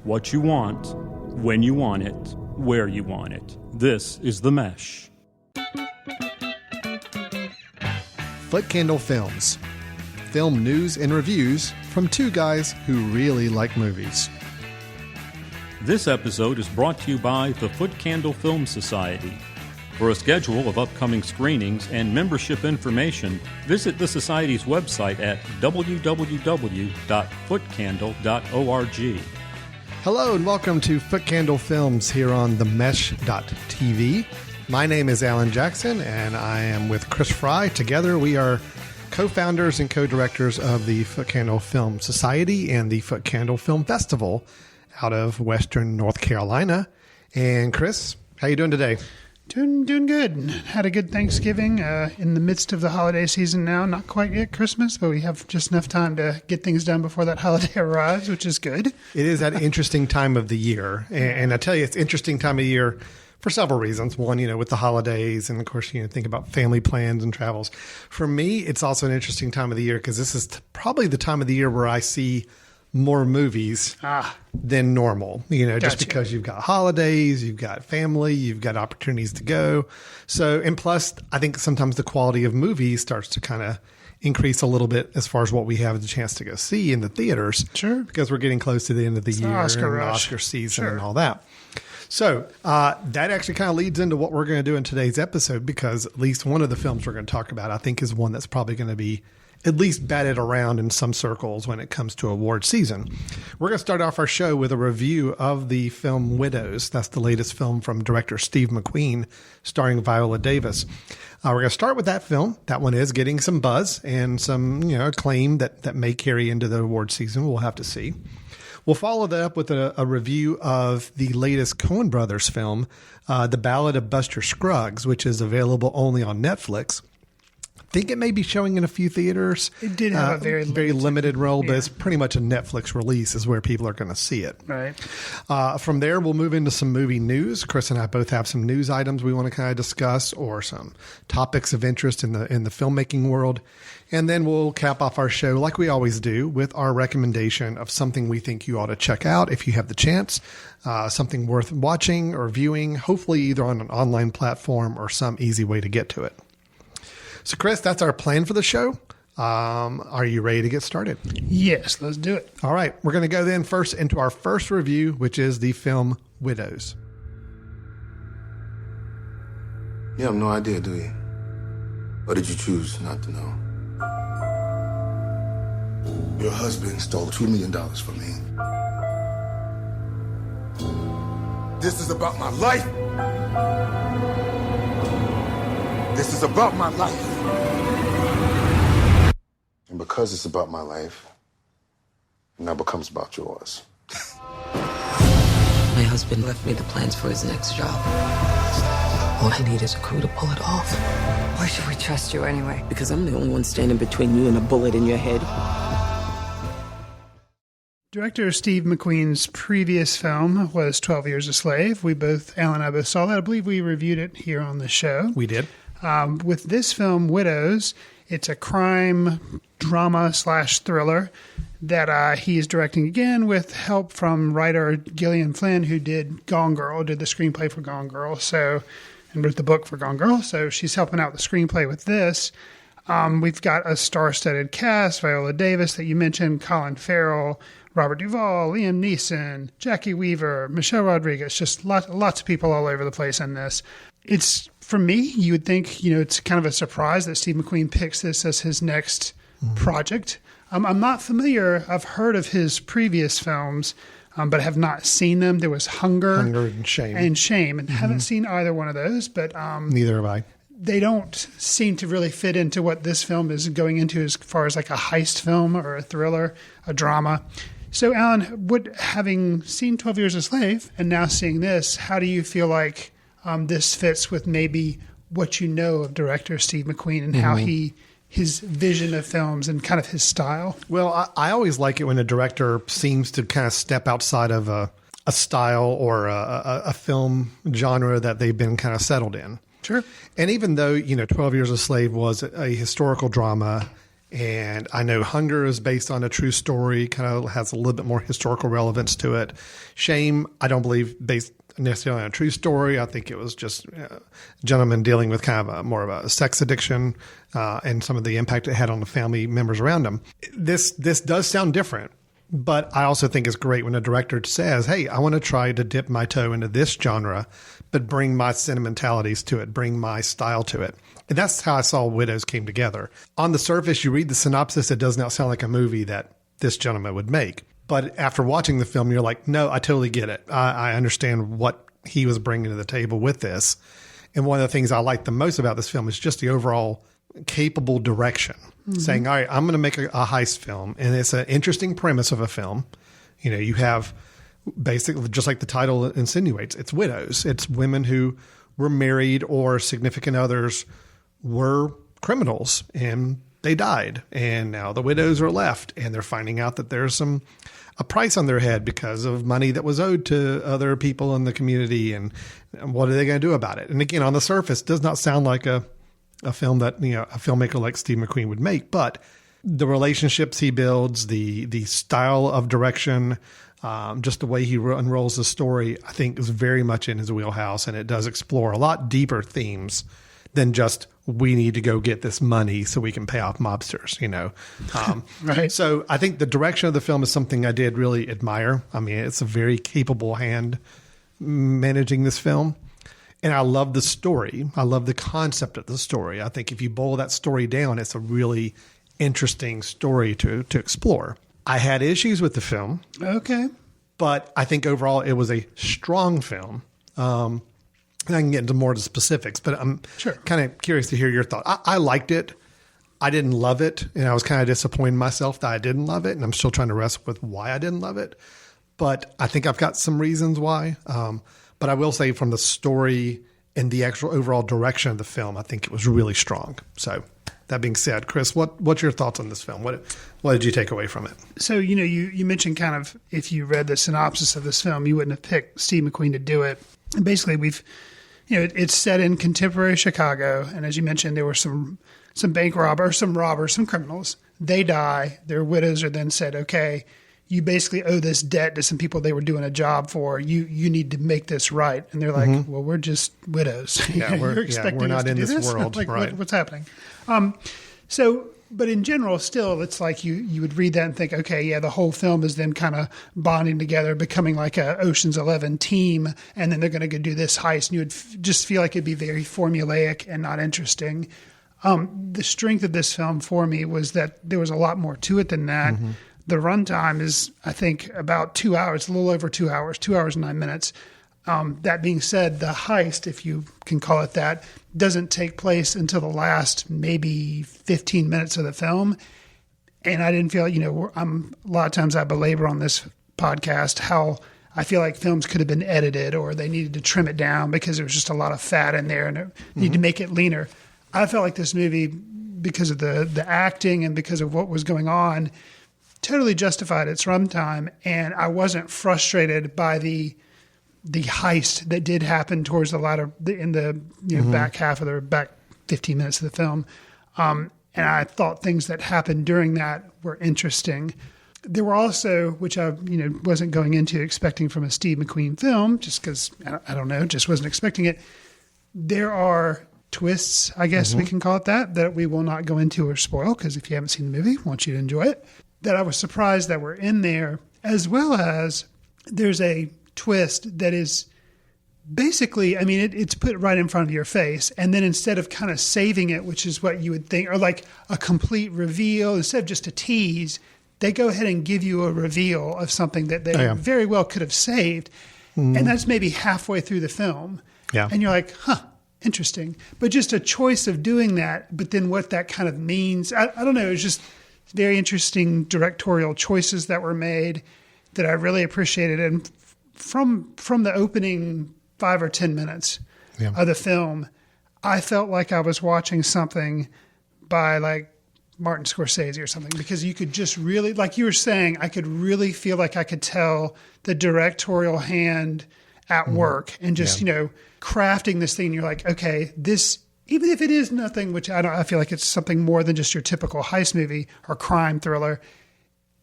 what you want, when you want it, where you want it. This is The Mesh. Footcandle Films. Film news and reviews from two guys who really like movies. This episode is brought to you by the Footcandle Film Society. For a schedule of upcoming screenings and membership information, visit the Society's website at www.footcandle.org. Hello and welcome to Footcandle Films here on themesh.tv. My name is Alan Jackson and I am with Chris Fry. Together we are co-founders and co-directors of the Footcandle Film Society and the Footcandle Film Festival out of Western North Carolina. And Chris, how you doing today? Doing good. Had a good Thanksgiving in the midst of the holiday season now. Not quite yet Christmas, but we have just enough time to get things done before that holiday arrives, which is good. It is that interesting time of the year. And I tell you, it's interesting time of year for several reasons. One, with the holidays and, of course, think about family plans and travels. For me, it's also an interesting time of the year because this is probably the time of the year where I see more movies than normal, just because you've got holidays, you've got family, you've got opportunities to go. So, and plus, I think sometimes the quality of movies starts to kind of increase a little bit as far as what we have the chance to go see in the theaters. Sure. Because we're getting close to the end of the year and Oscar season and all that. So that actually kind of leads into what we're going to do in today's episode, because at least one of the films we're going to talk about, I think, is one that's probably going to be at least batted around in some circles when it comes to award season. We're going to start off our show with a review of the film Widows. That's the latest film from director Steve McQueen, starring Viola Davis. We're going to start with that film. That one is getting some buzz and some acclaim that may carry into the award season. We'll have to see. We'll follow that up with a review of the latest Cohen Brothers film, The Ballad of Buster Scruggs, which is available only on Netflix. I think it may be showing in a few theaters. It did have a very limited role, but it's pretty much a Netflix release is where people are going to see it. Right. From there, we'll move into some movie news. Chris and I both have some news items we want to kind of discuss, or some topics of interest in the filmmaking world. And then we'll cap off our show, like we always do, with our recommendation of something we think you ought to check out if you have the chance, something worth watching or viewing, hopefully either on an online platform or some easy way to get to it. So, Chris, that's our plan for the show. Are you ready to get started? Yes, let's do it. All right. We're going to go then first into our first review, which is the film Widows. You have no idea, do you? Or did you choose not to know? Your husband stole $2 million from me. This is about my life. This is about my life. And because it's about my life, it now becomes about yours. My husband left me the plans for his next job. All I need is a crew to pull it off. Why should we trust you anyway? Because I'm the only one standing between you and a bullet in your head. Director Steve McQueen's previous film was 12 Years a Slave. Alan and I both saw that. I believe we reviewed it here on the show. We did. With this film, Widows, it's a crime drama / thriller that he's directing again with help from writer Gillian Flynn, who did Gone Girl, did the screenplay for Gone Girl, and wrote the book for Gone Girl. So she's helping out the screenplay with this. We've got a star-studded cast: Viola Davis that you mentioned, Colin Farrell, Robert Duvall, Liam Neeson, Jackie Weaver, Michelle Rodriguez, just lots of people all over the place in this. It's, for me, you would think, it's kind of a surprise that Steve McQueen picks this as his next project. I'm not familiar. I've heard of his previous films, but have not seen them. There was Hunger and Shame. And haven't seen either one of those. But neither have I. They don't seem to really fit into what this film is going into as far as like a heist film or a thriller, a drama. So, Alan, having seen 12 Years a Slave and now seeing this, how do you feel like this fits with maybe what you know of director Steve McQueen and how his vision of films and kind of his style? Well, I always like it when a director seems to kind of step outside of a style or a film genre that they've been kind of settled in. Sure. And even though, 12 Years a Slave was a historical drama And I know Hunger is based on a true story, kind of has a little bit more historical relevance to it. Shame, I don't believe based necessarily on a true story. I think it was just a gentleman dealing with kind of more of a sex addiction and some of the impact it had on the family members around him. This does sound different, but I also think it's great when a director says, hey, I want to try to dip my toe into this genre, but bring my sentimentalities to it, bring my style to it. And that's how I saw Widows came together. On the surface, you read the synopsis, it does not sound like a movie that this gentleman would make. But after watching the film, you're like, no, I totally get it. I understand what he was bringing to the table with this. And one of the things I like the most about this film is just the overall capable direction. Saying, all right, I'm going to make a heist film. And it's an interesting premise of a film. You know, you have basically, just like the title insinuates, it's widows. It's women who were married or significant others were criminals and they died. And now the widows are left and they're finding out that there's a price on their head because of money that was owed to other people in the community. And what are they going to do about it? And again, on the surface, does not sound like a film that, you know, a filmmaker like Steve McQueen would make, but the relationships he builds, the style of direction, just the way he unrolls the story, I think is very much in his wheelhouse. And it does explore a lot deeper themes than just, we need to go get this money so we can pay off mobsters, you know? Right. So I think the direction of the film is something I did really admire. I mean, it's a very capable hand managing this film. And I love the story. I love the concept of the story. I think if you boil that story down, it's a really interesting story to explore. I had issues with the film. Okay. But I think overall it was a strong film. And I can get into more of the specifics, but I'm kind of curious to hear your thought. I liked it. I didn't love it. And I was kind of disappointed in myself that I didn't love it. And I'm still trying to wrestle with why I didn't love it. But I think I've got some reasons why. But I will say from the story and the actual overall direction of the film, I think it was really strong. So that being said, Chris, what's your thoughts on this film? What did you take away from it? So, you know, you mentioned kind of, if you read the synopsis of this film, you wouldn't have picked Steve McQueen to do it. And basically, it's set in contemporary Chicago. And as you mentioned, there were some bank robbers, some criminals. They die. Their widows are then said, okay, you basically owe this debt to some people they were doing a job for. You need to make this right. And they're like, well, we're just widows. Yeah, we're not in this world. Like, right. What's happening? But in general, still, it's like you would read that and think, okay, yeah, the whole film is them kind of bonding together, becoming like a Ocean's 11 team, and then they're going to go do this heist. And you would just feel like it'd be very formulaic and not interesting. The strength of this film for me was that there was a lot more to it than that. Mm-hmm. The runtime is, I think, about 2 hours, a little over 2 hours, 2 hours and 9 minutes. That being said, the heist, if you can call it that, doesn't take place until the last maybe 15 minutes of the film. And I didn't feel, a lot of times I belabor on this podcast how I feel like films could have been edited or they needed to trim it down because there was just a lot of fat in there and need to make it leaner. I felt like this movie, because of the acting and because of what was going on, totally justified its runtime. And I wasn't frustrated by the heist that did happen towards the latter, in the back half of the back 15 minutes of the film. And I thought things that happened during that were interesting. There were also, which I wasn't going into expecting from a Steve McQueen film, just because, I don't know, just wasn't expecting it. There are twists, I guess we can call it that we will not go into or spoil, because if you haven't seen the movie, I want you to enjoy it, that I was surprised that were in there, as well as there's a twist that is basically, it's put right in front of your face. And then instead of kind of saving it, which is what you would think, or like a complete reveal, instead of just a tease, they go ahead and give you a reveal of something that they very well could have saved. And that's maybe halfway through the film. Yeah. And you're like, interesting. But just a choice of doing that, but then what that kind of means, I don't know. It's just very interesting directorial choices that were made that I really appreciated. And from the opening 5 or 10 minutes of the film, I felt like I was watching something by like Martin Scorsese or something, because you could just really, like you were saying, I could really feel like I could tell the directorial hand at work and just, crafting this thing. You're like, okay, this even if it is nothing, which I feel like it's something more than just your typical heist movie or crime thriller,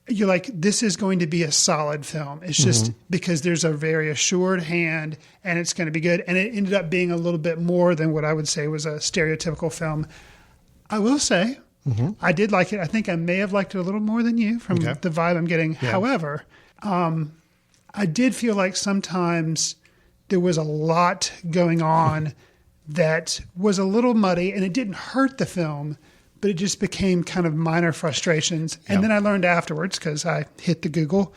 you're like, this is going to be a solid film. It's just because there's a very assured hand and it's going to be good. And it ended up being a little bit more than what I would say was a stereotypical film. I will say, I did like it. I think I may have liked it a little more than you from the vibe I'm getting. Yeah. However, I did feel like sometimes there was a lot going on that was a little muddy, and it didn't hurt the film, but it just became kind of minor frustrations. And then I learned afterwards, because I hit the Google,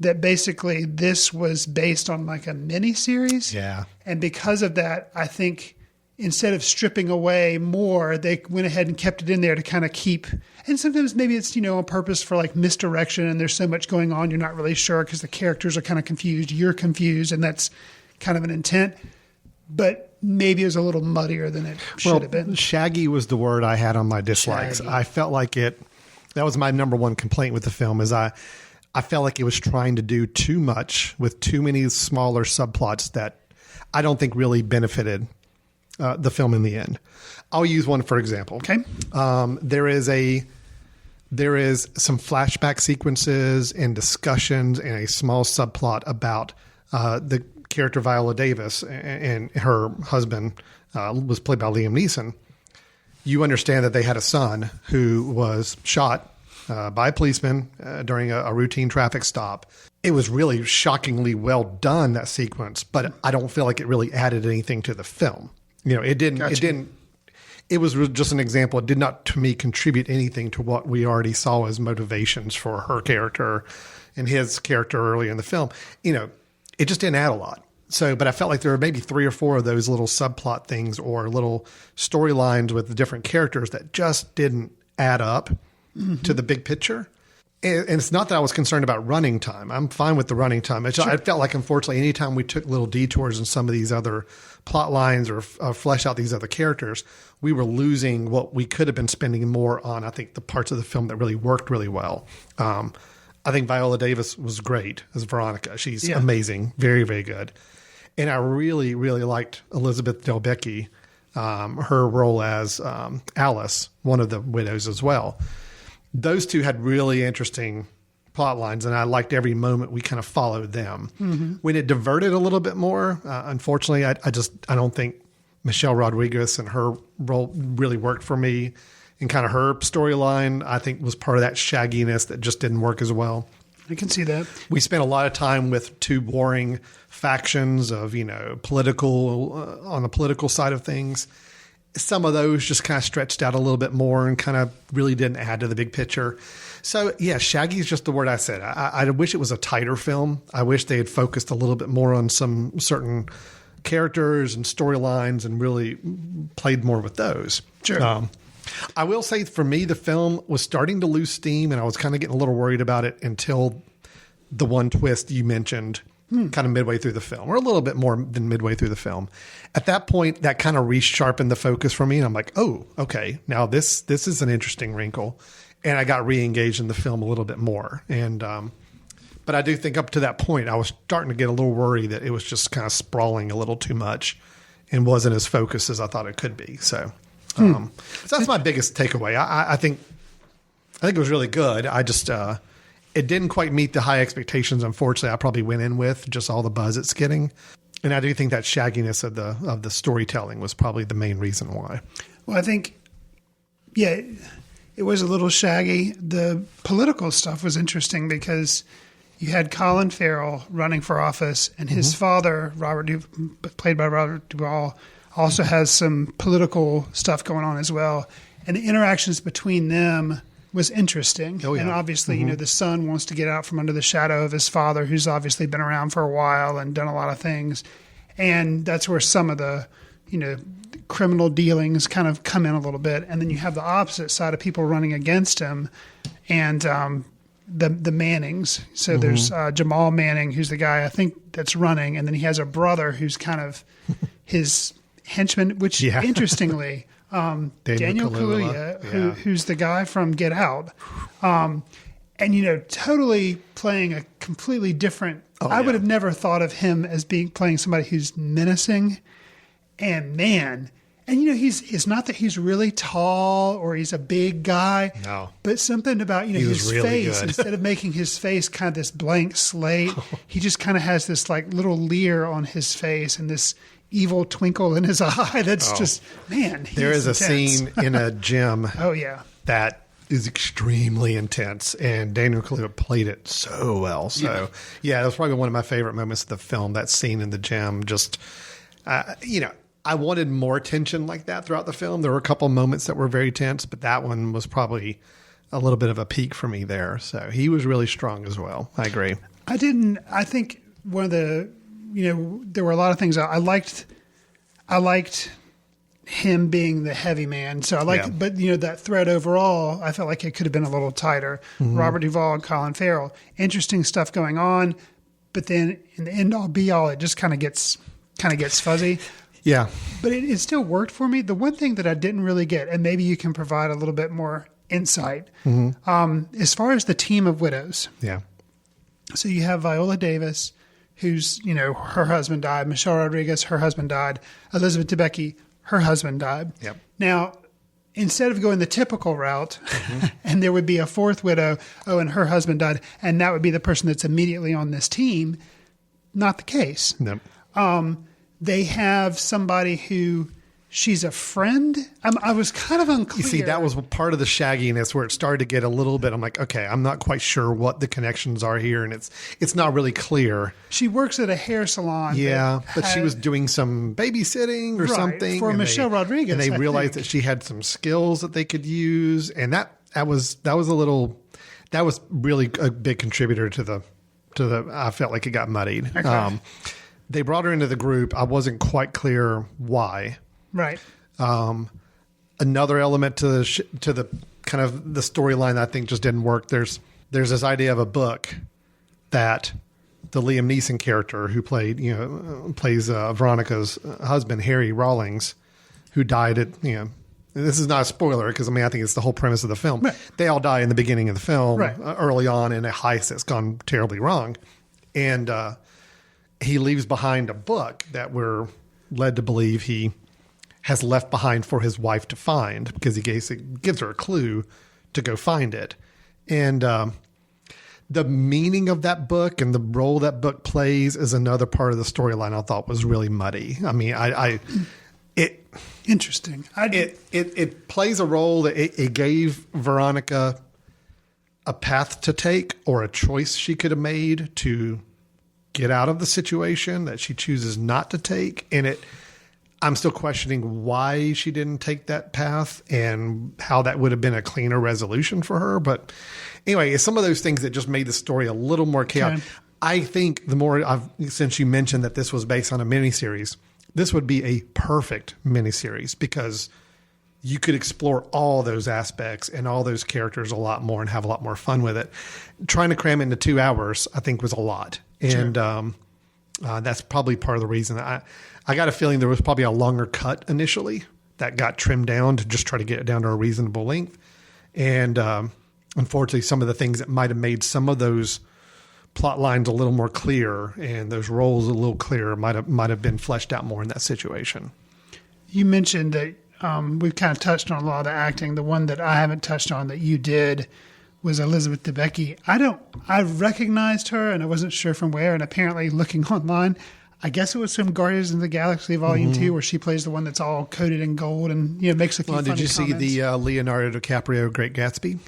that basically this was based on like a mini series. Yeah. And because of that, I think instead of stripping away more, they went ahead and kept it in there to kind of keep. And sometimes maybe it's, on purpose for like misdirection, and there's so much going on, you're not really sure because the characters are kind of confused. You're confused, and that's kind of an intent. But maybe it was a little muddier than it should have been. Shaggy was the word I had on my dislikes. Shaggy. I felt like that was my number one complaint with the film, is I felt like it was trying to do too much with too many smaller subplots that I don't think really benefited the film in the end. I'll use one for example. Okay. There is some flashback sequences and discussions and a small subplot about the character Viola Davis and her husband was played by Liam Neeson. You understand that they had a son who was shot by a policeman during a routine traffic stop. It was really shockingly well done, that sequence, but I don't feel like it really added anything to the film. It didn't. Gotcha. It didn't. It was just an example. It did not, to me, contribute anything to what we already saw as motivations for her character and his character early in the film. It just didn't add a lot. So, but I felt like there were maybe 3 or 4 of those little subplot things or little storylines with the different characters that just didn't add up to the big picture. And it's not that I was concerned about running time. I'm fine with the running time. I felt like, unfortunately, anytime we took little detours in some of these other plot lines or flesh out these other characters, we were losing what we could have been spending more on, I think, the parts of the film that really worked really well. I think Viola Davis was great as Veronica. She's amazing. Very, very good. And I really, really liked Elizabeth Debicki, her role as Alice, one of the widows as well. Those two had really interesting plot lines, and I liked every moment we kind of followed them. When it diverted a little bit more, unfortunately, I don't think Michelle Rodriguez and her role really worked for me. And kind of her storyline, I think, was part of that shagginess that just didn't work as well. I can see that. We spent a lot of time with 2 warring factions of, political, on the political side of things. Some of those just kind of stretched out a little bit more and kind of really didn't add to the big picture. So, yeah, shaggy is just the word I said. I wish it was a tighter film. I wish they had focused a little bit more on some certain characters and storylines and really played more with those. Sure. I will say, for me, the film was starting to lose steam, and I was kind of getting a little worried about it until the one twist you mentioned kind of midway through the film, or a little bit more than midway through the film. At that point, that kind of resharpened the focus for me, and I'm like, oh, okay, now this is an interesting wrinkle. And I got re-engaged in the film a little bit more. And but I do think up to that point, I was starting to get a little worried that it was just kind of sprawling a little too much and wasn't as focused as I thought it could be. So that's my biggest takeaway. I think it was really good. I just it didn't quite meet the high expectations. Unfortunately, I probably went in with just all the buzz it's getting, and I do think that shagginess of the storytelling was probably the main reason why. Well, I think, it was a little shaggy. The political stuff was interesting because you had Colin Farrell running for office, and his father, played by Robert Duvall, also has some political stuff going on as well. And the interactions between them was interesting. Oh, yeah. And obviously, the son wants to get out from under the shadow of his father, who's obviously been around for a while and done a lot of things. And that's where some of the, criminal dealings kind of come in a little bit. And then you have the opposite side of people running against him and the Mannings. So there's Jamal Manning, who's the guy I think that's running. And then he has a brother who's kind of his henchman, which interestingly, Daniel Kaluuya, who's the guy from Get Out. And, totally playing a completely different, I would have never thought of him as playing somebody who's menacing. And man, And, it's not that he's really tall or he's a big guy. No. But something about, his really face, good. instead of making his face kind of this blank slate, he just kind of has this like little leer on his face and this evil twinkle in his eye. That's just, man. There is intense. a scene in a gym. Oh, yeah. That is extremely intense, and Daniel Kaluuya played it so well. So, yeah, it was probably one of my favorite moments of the film, that scene in the gym. Just, I wanted more tension like that throughout the film. There were a couple moments that were very tense, but that one was probably a little bit of a peak for me there. So he was really strong as well. I agree. I think one of the, there were a lot of things I liked. I liked him being the heavy man. So I liked, but that thread overall, I felt like it could have been a little tighter. Mm-hmm. Robert Duvall and Colin Farrell, interesting stuff going on, but then in the end all be all, it just kind of gets fuzzy. Yeah. But it still worked for me. The one thing that I didn't really get, and maybe you can provide a little bit more insight, as far as the team of widows. Yeah. So you have Viola Davis, who's, her husband died. Michelle Rodriguez, her husband died. Elizabeth Debicki, her husband died. Yep. Now, instead of going the typical route, and there would be a fourth widow, and her husband died, and that would be the person that's immediately on this team, not the case. Nope. They have somebody who she's a friend. I was kind of unclear. You see, that was part of the shagginess where it started to get a little bit. I'm like, okay, I'm not quite sure what the connections are here, and it's not really clear. She works at a hair salon. Yeah, but she was doing some babysitting or something for Michelle Rodriguez, and they realized that she had some skills that they could use, and that was really a big contributor to the. I felt like it got muddied. Okay. They brought her into the group. I wasn't quite clear why. Right. Another element to the kind of the storyline that I think just didn't work. There's this idea of a book that the Liam Neeson character who plays Veronica's husband, Harry Rawlings, who died at, this is not a spoiler because I think it's the whole premise of the film. Right. They all die in the beginning of the film, right, early on in a heist that's gone terribly wrong. And he leaves behind a book that we're led to believe he has left behind for his wife to find because he gives her a clue to go find it. And the meaning of that book and the role that book plays is another part of the storyline I thought was really muddy. Interesting. It plays a role that it gave Veronica a path to take or a choice she could have made to get out of the situation that she chooses not to take. And I'm still questioning why she didn't take that path and how that would have been a cleaner resolution for her. But anyway, it's some of those things that just made the story a little more chaotic. Okay. I think since you mentioned that this was based on a miniseries, this would be a perfect miniseries because you could explore all those aspects and all those characters a lot more and have a lot more fun with it. Trying to cram into 2 hours, I think, was a lot. And that's probably part of the reason. I got a feeling there was probably a longer cut initially that got trimmed down to just try to get it down to a reasonable length. And unfortunately, some of the things that might have made some of those plot lines a little more clear and those roles a little clearer might have been fleshed out more in that situation. You mentioned that we've kind of touched on a lot of the acting. The one that I haven't touched on that you did was Elizabeth Debicki. I recognized her and I wasn't sure from where, and apparently looking online, I guess it was from Guardians of the Galaxy Volume 2 where she plays the one that's all coated in gold and makes a few funny comments. Did you see the Leonardo DiCaprio Great Gatsby?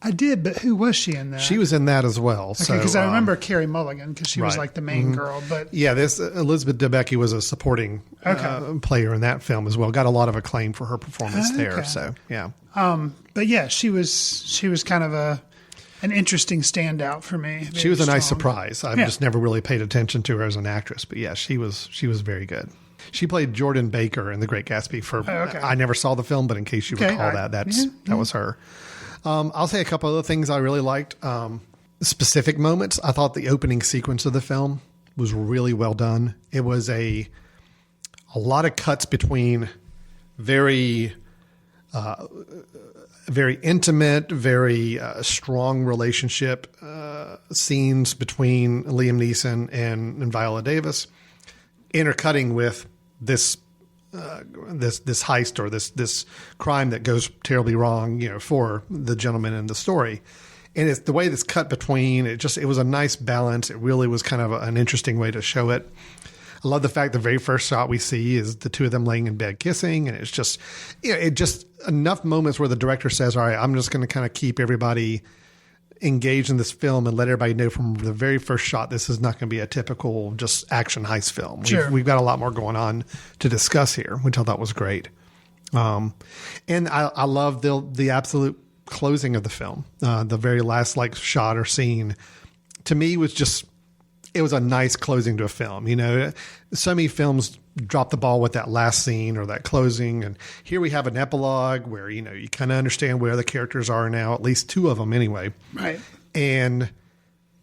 I did, but who was she in that? She was in that as well. Okay, because I remember Carey Mulligan because she was like the main girl. But yeah, this Elizabeth Debicki was a supporting player in that film as well. Got a lot of acclaim for her performance there. So yeah. But yeah, she was kind of an interesting standout for me. She was a nice surprise. I've just never really paid attention to her as an actress, but yeah, she was very good. She played Jordan Baker in The Great Gatsby. I never saw the film, but in case you recall that was her. I'll say a couple other things I really liked. Specific moments. I thought the opening sequence of the film was really well done. It was a lot of cuts between very intimate, very strong relationship scenes between Liam Neeson and Viola Davis, intercutting with this this heist or this crime that goes terribly wrong, for the gentleman in the story. And it's the way that's cut between it was a nice balance. It really was kind of an interesting way to show it. I love the fact the very first shot we see is the two of them laying in bed kissing. And it's just, enough moments where the director says, all right, I'm just going to kind of keep everybody engaged in this film and let everybody know from the very first shot, this is not going to be a typical just action heist film. Sure. We've got a lot more going on to discuss here, which I thought was great. And I love the absolute closing of the film. The very last shot or scene to me it was a nice closing to a film. So many films drop the ball with that last scene or that closing. And here we have an epilogue where, you kind of understand where the characters are now, at least two of them anyway. Right. And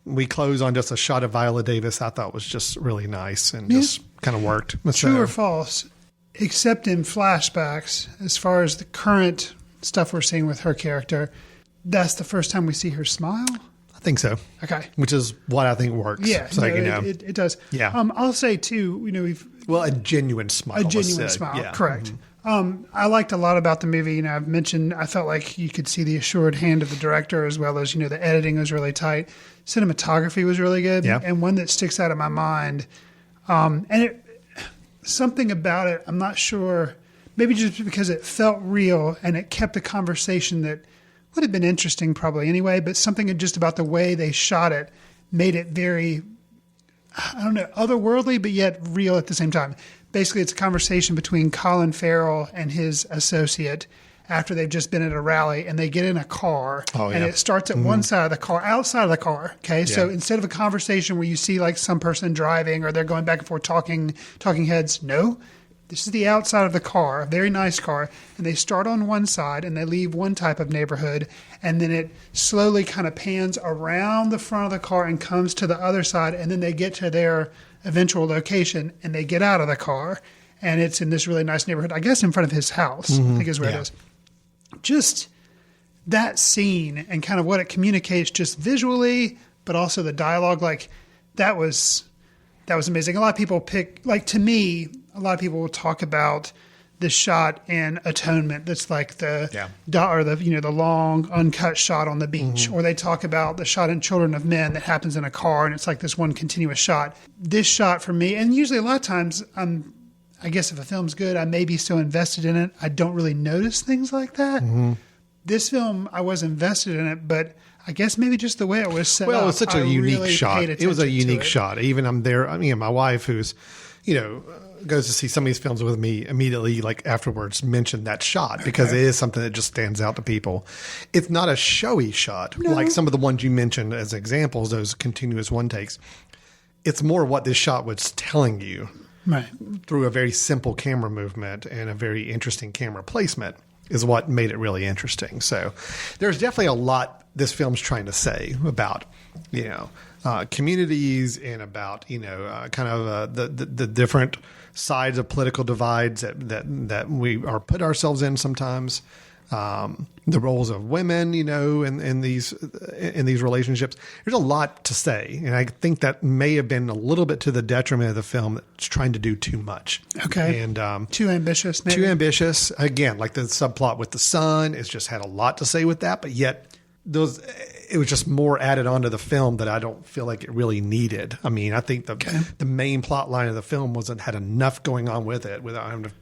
we close on just a shot of Viola Davis I thought was just really nice and just kind of worked. True or false, except in flashbacks, as far as the current stuff we're seeing with her character, that's the first time we see her smile? I think so. Okay. Which is what I think works. Yeah, it does. Yeah. I'll say too, a genuine smile. A genuine smile, yeah. Correct. Mm-hmm. I liked a lot about the movie. I've mentioned, I felt like you could see the assured hand of the director as well as, the editing was really tight. Cinematography was really good. Yeah. And one that sticks out in my mind. Something about it, I'm not sure, maybe just because it felt real and it kept a conversation that would have been interesting probably anyway, but something just about the way they shot it made it very, otherworldly, but yet real at the same time. Basically, it's a conversation between Colin Farrell and his associate after they've just been at a rally, and they get in a car, and it starts at one side of the car, outside of the car. Okay, yeah. So instead of a conversation where you see some person driving or they're going back and forth talking heads, no. This is the outside of the car, a very nice car, and they start on one side and they leave one type of neighborhood, and then it slowly kind of pans around the front of the car and comes to the other side, and then they get to their eventual location and they get out of the car, and it's in this really nice neighborhood, I guess in front of his house, I think is where it is. Just that scene and kind of what it communicates just visually, but also the dialogue, that was amazing. A lot of people to me, a lot of people will talk about the shot in Atonement. That's the long uncut shot on the beach, or they talk about the shot in Children of Men that happens in a car, and it's like this one continuous shot. This shot for me, and usually a lot of times, I guess if a film's good, I may be so invested in it, I don't really notice things like that. This film, I was invested in it, but I guess maybe just the way it was set up. Well, it was such a unique shot. It was a unique shot. Even I'm there. My wife, who's, goes to see some of these films with me, immediately afterwards mentioned that shot because it is something that just stands out to people. It's not a showy shot like some of the ones you mentioned as examples, those continuous one takes. It's more what this shot was telling you, right, through a very simple camera movement and a very interesting camera placement is what made it really interesting. So there's definitely a lot this film's trying to say about, communities and about, kind of the different sides of political divides that we are put ourselves in sometimes. The roles of women, in these relationships. There's a lot to say, and I think that may have been a little bit to the detriment of the film that's trying to do too much. Okay, and too ambitious. Maybe. Too ambitious. Again, like the subplot with the son, it's just had a lot to say with that, but yet it was just more added onto the film that I don't feel like it really needed. I mean, I think the main plot line of the film had enough going on with it without having to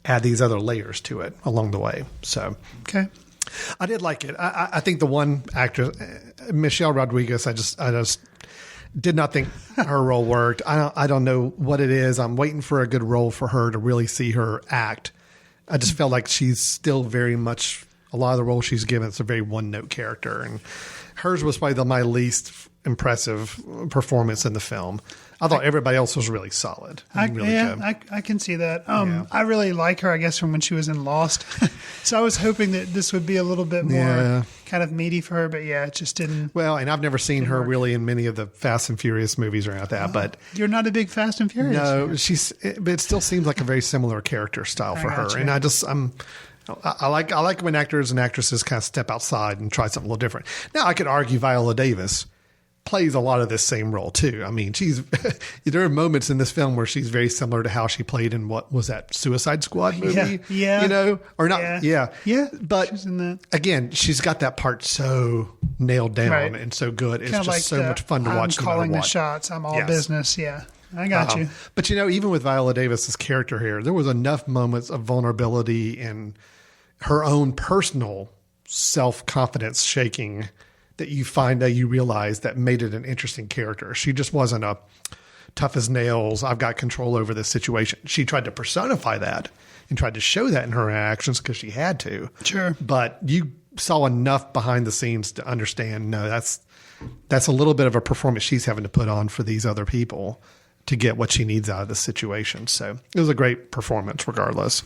add these other layers to it along the way. So, okay. I did like it. I think the one actress, Michelle Rodriguez, I just did not think her role worked. I don't know what it is. I'm waiting for a good role for her to really see her act. I just felt like she's still very much, a lot of the roles she's given, it's a very one-note character. And hers was probably my least impressive performance in the film. I thought everybody else was really solid. I can see that. I really like her, I guess, from when she was in Lost. So I was hoping that this would be a little bit more kind of meaty for her, but it just didn't. Well, and I've never seen her really in many of the Fast and Furious movies or anything like that. But you're not a big Fast and Furious fan. But it still seems like a very similar character style for her. And I like when actors and actresses kind of step outside and try something a little different. Now, I could argue Viola Davis plays a lot of this same role too. I mean, there are moments in this film where she's very similar to how she played in what was that Suicide Squad movie? Yeah. You know, or not? Yeah. But she's in that. Again, she's got that part so nailed down and so good. It's Kinda just so much fun to watch. I'm calling the shots. I'm all business. Yeah. I got you. But you know, even with Viola Davis's character here, there was enough moments of vulnerability and her own personal self-confidence shaking that you realize that made it an interesting character. She just wasn't a tough as nails, I've got control over this situation. She tried to personify that and tried to show that in her actions because she had to. Sure. But you saw enough behind the scenes to understand, no, that's a little bit of a performance she's having to put on for these other people to get what she needs out of the situation. So it was a great performance regardless.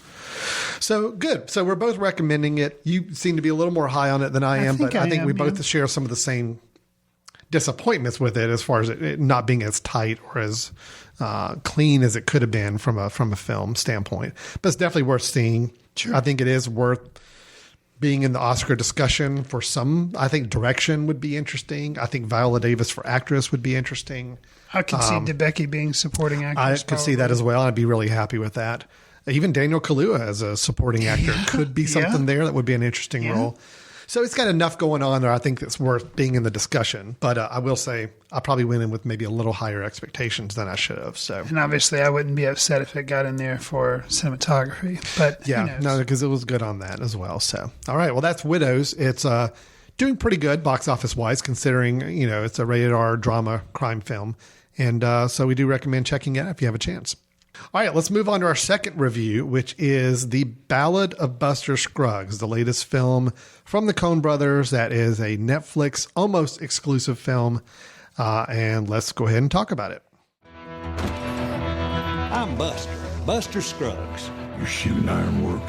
So good. So we're both recommending it. You seem to be a little more high on it than I am, but I think we both share some of the same disappointments with it as far as it not being as tight or as clean as it could have been from a film standpoint. But it's definitely worth seeing. Sure. I think it is worth being in the Oscar discussion for some. I think direction would be interesting. I think Viola Davis for actress would be interesting. I could see DeBecky being supporting actress. I could see that as well. I'd be really happy with that. Even Daniel Kaluuya as a supporting actor could be something there that would be an interesting role. So it's got enough going on there. I think it's worth being in the discussion. But I will say I probably went in with maybe a little higher expectations than I should have. So, and obviously I wouldn't be upset if it got in there for cinematography. But no, because it was good on that as well. So, all right, well, that's Widows. It's doing pretty good box office wise, considering it's a rated R drama crime film. And so we do recommend checking it out if you have a chance. All right, let's move on to our second review, which is The Ballad of Buster Scruggs, the latest film from the Coen Brothers. That is a Netflix almost exclusive film. And let's go ahead and talk about it. I'm Buster Scruggs. You're shooting ironwork.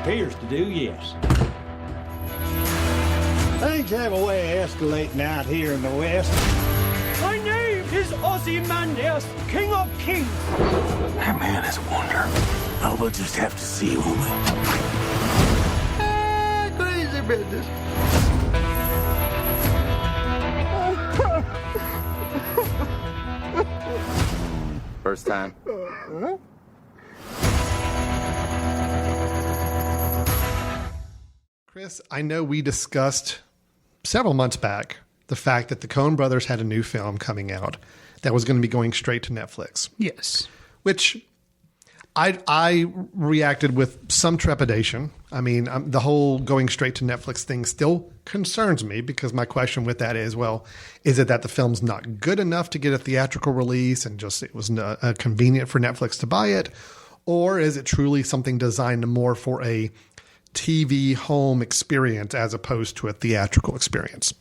Appears to do, yes. Things have a way of escalating out here in the West. My name is Ozymandias, King of Kings. That man is a wonder. Oh, we'll just have to see, won't we? Crazy business. First time. Chris, I know we discussed several months back the fact that the Coen Brothers had a new film coming out that was going to be going straight to Netflix. Yes. Which I reacted with some trepidation. I mean, the whole going straight to Netflix thing still concerns me because my question with that is, well, is it that the film's not good enough to get a theatrical release and just it was convenient for Netflix to buy it? Or is it truly something designed more for a TV home experience as opposed to a theatrical experience?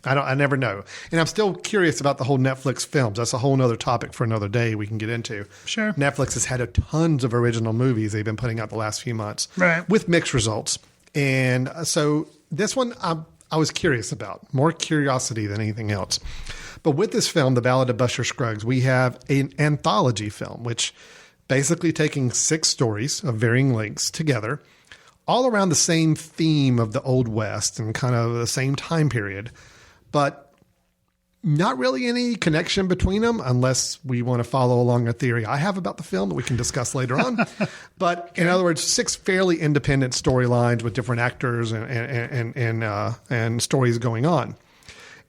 I never know. And I'm still curious about the whole Netflix films. That's a whole nother topic for another day we can get into. Sure. Netflix has had tons of original movies they've been putting out the last few months. Right. With mixed results. And so this one I was curious about. More curiosity than anything else. But with this film, The Ballad of Buster Scruggs, we have an anthology film, which basically taking 6 stories of varying lengths together, all around the same theme of the Old West and kind of the same time period, but not really any connection between them unless we want to follow along a theory I have about the film that we can discuss later on. But in other words, 6 fairly independent storylines with different actors and stories going on.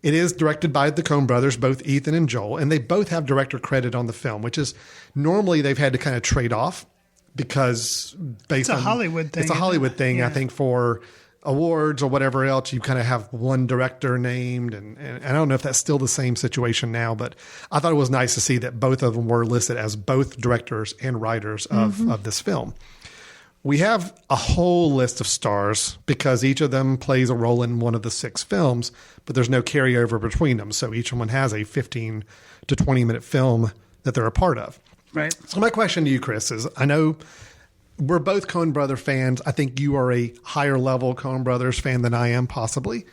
It is directed by the Coen Brothers, both Ethan and Joel, and they both have director credit on the film, which is normally they've had to kind of trade off because it's a Hollywood thing. It's a Hollywood thing, yeah. I think, for awards or whatever else, you kind of have one director named. And I don't know if that's still the same situation now, but I thought it was nice to see that both of them were listed as both directors and writers of this film. We have a whole list of stars because each of them plays a role in one of the 6 films, but there's no carryover between them. So each one has a 15 to 20 minute film that they're a part of. Right. So my question to you, Chris, is I know we're both Coen Brother fans. I think you are a higher level Coen Brothers fan than I am, possibly,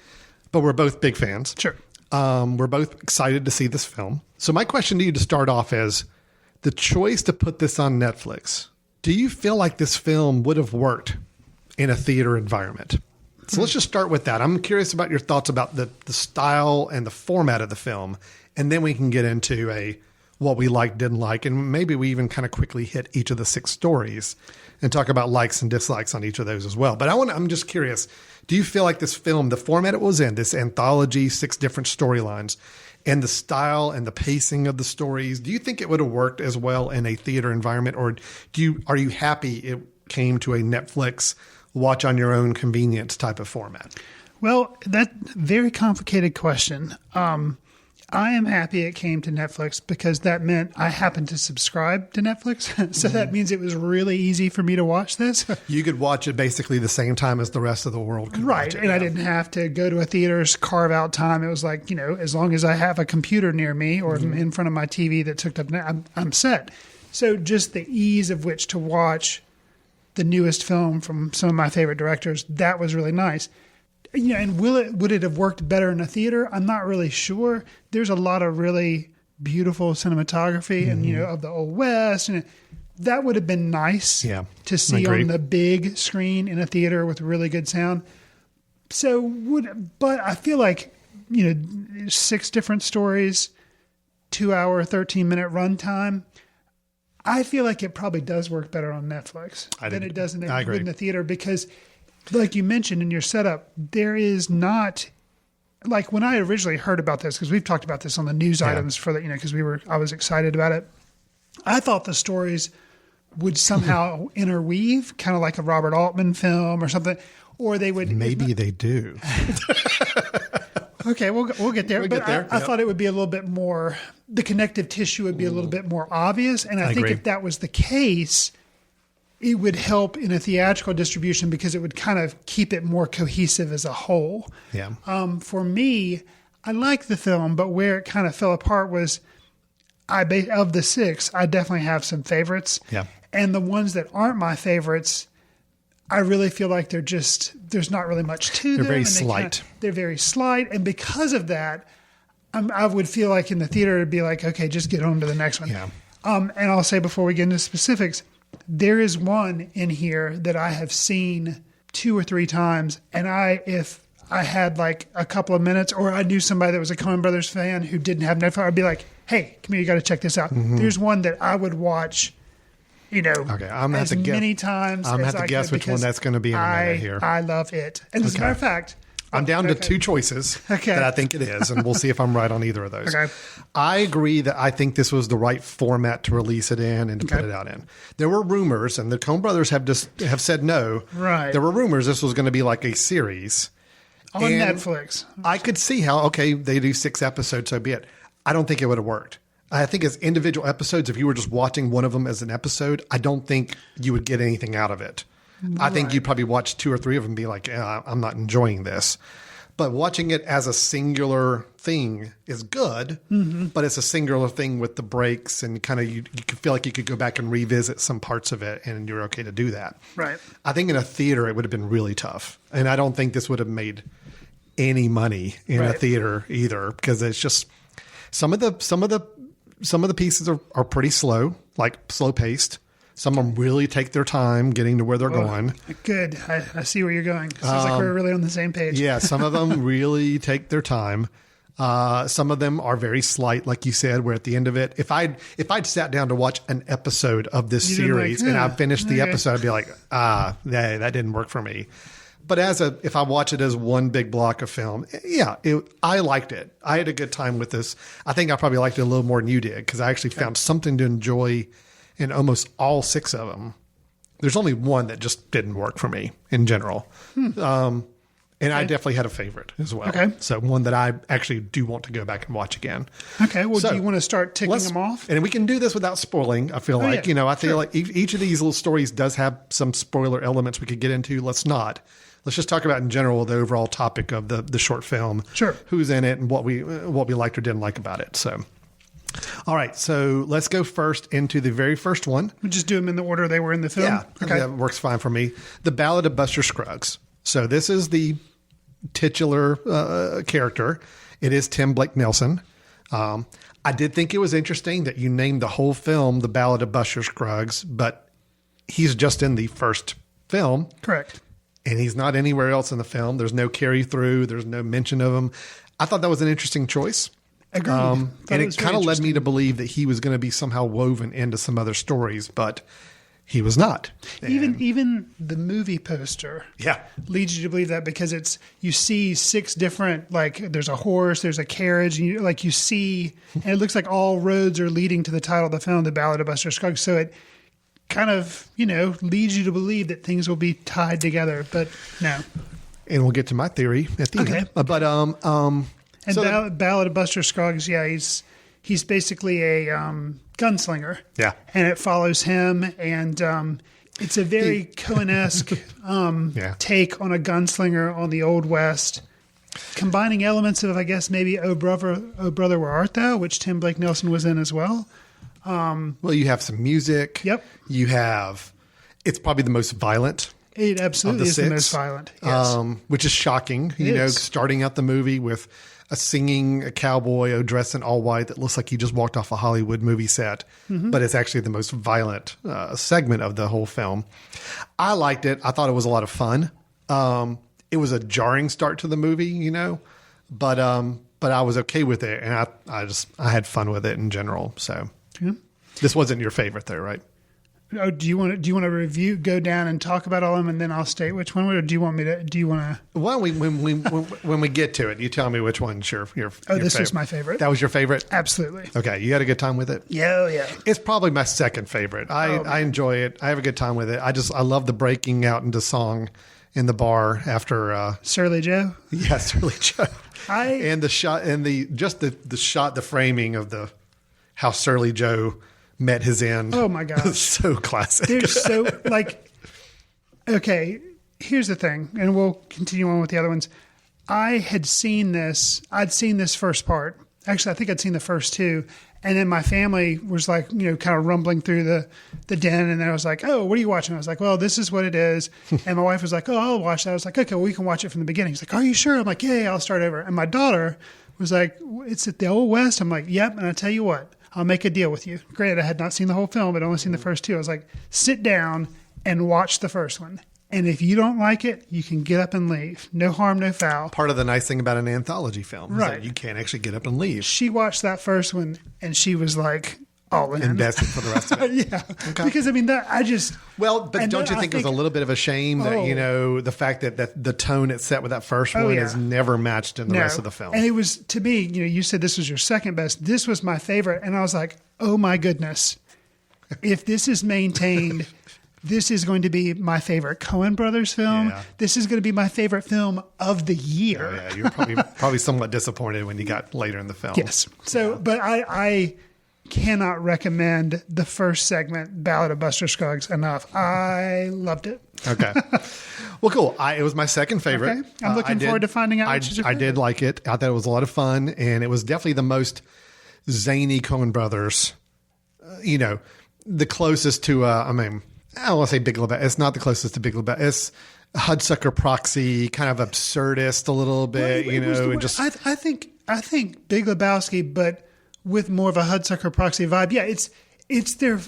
but we're both big fans. Sure. We're both excited to see this film. So my question to you to start off is the choice to put this on Netflix. Do you feel like this film would have worked in a theater environment? So let's just start with that. I'm curious about your thoughts about the style and the format of the film, and then we can get into what we liked, didn't like, and maybe we even kind of quickly hit each of the 6 stories and talk about likes and dislikes on each of those as well. But I'm just curious, do you feel like this film, the format it was in, this anthology, 6 different storylines, and the style and the pacing of the stories, do you think it would have worked as well in a theater environment, or are you happy it came to a Netflix watch on your own convenience type of format? Well, that's a very complicated question. I am happy it came to Netflix because that meant I happened to subscribe to Netflix. So that means it was really easy for me to watch this. You could watch it basically the same time as the rest of the world could right. watch it. And I didn't have to go to a theater's carve out time. It was like, as long as I have a computer near me or in front of my TV that's hooked up, I'm set. So just the ease of which to watch the newest film from some of my favorite directors, that was really nice. And would it have worked better in a theater? I'm not really sure. There's a lot of really beautiful cinematography and, of the Old West. And that would have been nice to see on the big screen in a theater with really good sound. But I feel like, 6 different stories, 2 hour, 13-minute runtime. I feel like it probably does work better on Netflix than it does in the theater because, like you mentioned in your setup, there is not, like when I originally heard about this, because we've talked about this on the news items for the, because I was excited about it. I thought the stories would somehow interweave, kind of like a Robert Altman film or something, or they would. Maybe they do. Okay, we'll get there. I thought it would be a little bit more, the connective tissue would be a little bit more obvious. And I think if that was the case, it would help in a theatrical distribution because it would kind of keep it more cohesive as a whole. Yeah. For me, I like the film, but where it kind of fell apart was of the 6, I definitely have some favorites. Yeah. And the ones that aren't my favorites, I really feel like there's not really much to them. They're very slight. They're very slight. And because of that, I would feel like in the theater, it'd be like, okay, just get on to the next one. Yeah. And I'll say before we get into specifics, there is one in here that I have seen 2 or 3 times. And if I had like a couple of minutes or I knew somebody that was a Cohen Brothers fan who didn't have Netflix, I'd be like, hey, come here, you got to check this out. Mm-hmm. There's one that I would watch, as many times I'm going to have to guess which one that's going to be in a minute here. I love it. And as a matter of fact, I'm down to 2 choices that I think it is, and we'll see if I'm right on either of those. Okay. I agree that I think this was the right format to release it in and to put it out in. There were rumors, and the Coen Brothers have said no. Right. There were rumors this was going to be like a series. On Netflix. I could see how, they do 6 episodes, so be it. I don't think it would have worked. I think as individual episodes, if you were just watching one of them as an episode, I don't think you would get anything out of it. Right. I think you'd probably watch 2 or 3 of them and be like, I'm not enjoying this. But watching it as a singular thing is good, but it's a singular thing with the breaks and kind of you could feel like you could go back and revisit some parts of it and you're okay to do that. Right. I think in a theater, it would have been really tough. And I don't think this would have made any money in a theater either because it's just some of the pieces are pretty slow, like slow paced. Some of them really take their time getting to where they're going. Good. I see where you're going. Sounds like we're really on the same page. Yeah, some of them really take their time. Some of them are very slight, like you said, where at the end of it, if I'd sat down to watch an episode of this series and I finished the episode, I'd be like, that didn't work for me. But if I watch it as one big block of film, I liked it. I had a good time with this. I think I probably liked it a little more than you did because I actually found something to enjoy in almost all 6 of them. There's only one that just didn't work for me in general. And I definitely had a favorite as well. Okay. So one that I actually do want to go back and watch again. Okay. Well, do you want to start ticking them off? And we can do this without spoiling. I feel like, I feel like each of these little stories does have some spoiler elements we could get into. Let's not. Let's just talk about in general the overall topic of the short film. Sure. Who's in it and what we liked or didn't like about it. So, all right. So let's go first into the very first one. We just do them in the order they were in the film. Yeah. Okay. That works fine for me. The Ballad of Buster Scruggs. So this is the titular character. It is Tim Blake Nelson. I did think it was interesting that you named the whole film The Ballad of Buster Scruggs, but he's just in the first film. Correct. and he's not anywhere else in the film. There's no carry through. There's no mention of him. I thought that was an interesting choice. Agreed. And it kind of led me to believe that he was going to be somehow woven into some other stories, but he was not. Even the movie poster leads you to believe that, because you see 6 different, like there's a horse, there's a carriage, and you see, and it looks like all roads are leading to the title of the film, The Ballad of Buster Scruggs. So it kind of, leads you to believe that things will be tied together, but no. And we'll get to my theory at the end. But and so Ballad of Buster Scruggs, he's basically a gunslinger. Yeah. And it follows him, and it's a very Cohen-esque take on a gunslinger on the Old West, combining elements of, I guess, maybe Oh Brother, Where Art Thou, which Tim Blake Nelson was in as well. Well, you have some music. Yep. You have, it's probably the most violent. It absolutely is the most violent. Yes. Which is shocking, starting out the movie with a singing cowboy dressed in all white that looks like he just walked off a Hollywood movie set, but it's actually the most violent segment of the whole film. I liked it. I thought it was a lot of fun. It was a jarring start to the movie, but I was okay with it, and I had fun with it in general. So this wasn't your favorite, though, right? Oh, do you want to go down and talk about all of them, and then I'll state which one? Or do you want to? Well, when we get to it, you tell me which one's your this favorite. was my favorite. That was your favorite? Absolutely. Okay, you had a good time with it? Yeah. It's probably my second favorite. I enjoy it. I have a good time with it. I love the breaking out into song in the bar after Surly Joe. Yeah, Surly Joe. And the shot and the shot, the framing of how Surly Joe met his end. Oh my gosh. So classic. There's so okay, here's the thing, and we'll continue on with the other ones. I'd seen this first part. Actually, I think I'd seen the first 2. And then my family was like, kind of rumbling through the den. And then I was like, oh, what are you watching? I was like, well, this is what it is. And my wife was like, oh, I'll watch that. I was like, okay, well, we can watch it from the beginning. She's like, are you sure? I'm like, yeah, I'll start over. And my daughter was like, it's at the Old West. I'm like, yep. And I tell you what, I'll make a deal with you. Granted, I had not seen the whole film, but only seen the first 2. I was like, sit down and watch the first one. And if you don't like it, you can get up and leave. No harm, no foul. Part of the nice thing about an anthology film is right. that you can't actually get up and leave. She watched that first one, and she was like, all in. Invested for the rest of it. Yeah. Okay. Because, but don't you think it was a little bit of a shame that, the fact that the tone it's set with that first one is never matched in the rest of the film? And it was, to me, you said this was your second best. This was my favorite. And I was like, oh my goodness. If this is maintained, this is going to be my favorite Cohen Brothers film. Yeah. This is going to be my favorite film of the year. Oh, yeah. You're probably somewhat disappointed when you got later in the film. Yes. So, but I cannot recommend the first segment, Ballad of Buster Scruggs, enough. I loved it. Okay. Well, cool. It was my second favorite. Okay. I'm looking forward to finding out which is your favorite. I did like it. I thought it was a lot of fun, and it was definitely the most zany Coen Brothers, the closest to, I don't want to say Big Lebowski. It's not the closest to Big Lebowski. It's Hudsucker Proxy, kind of absurdist a little bit, I think Big Lebowski, but with more of a Hudsucker Proxy vibe. Yeah, it's their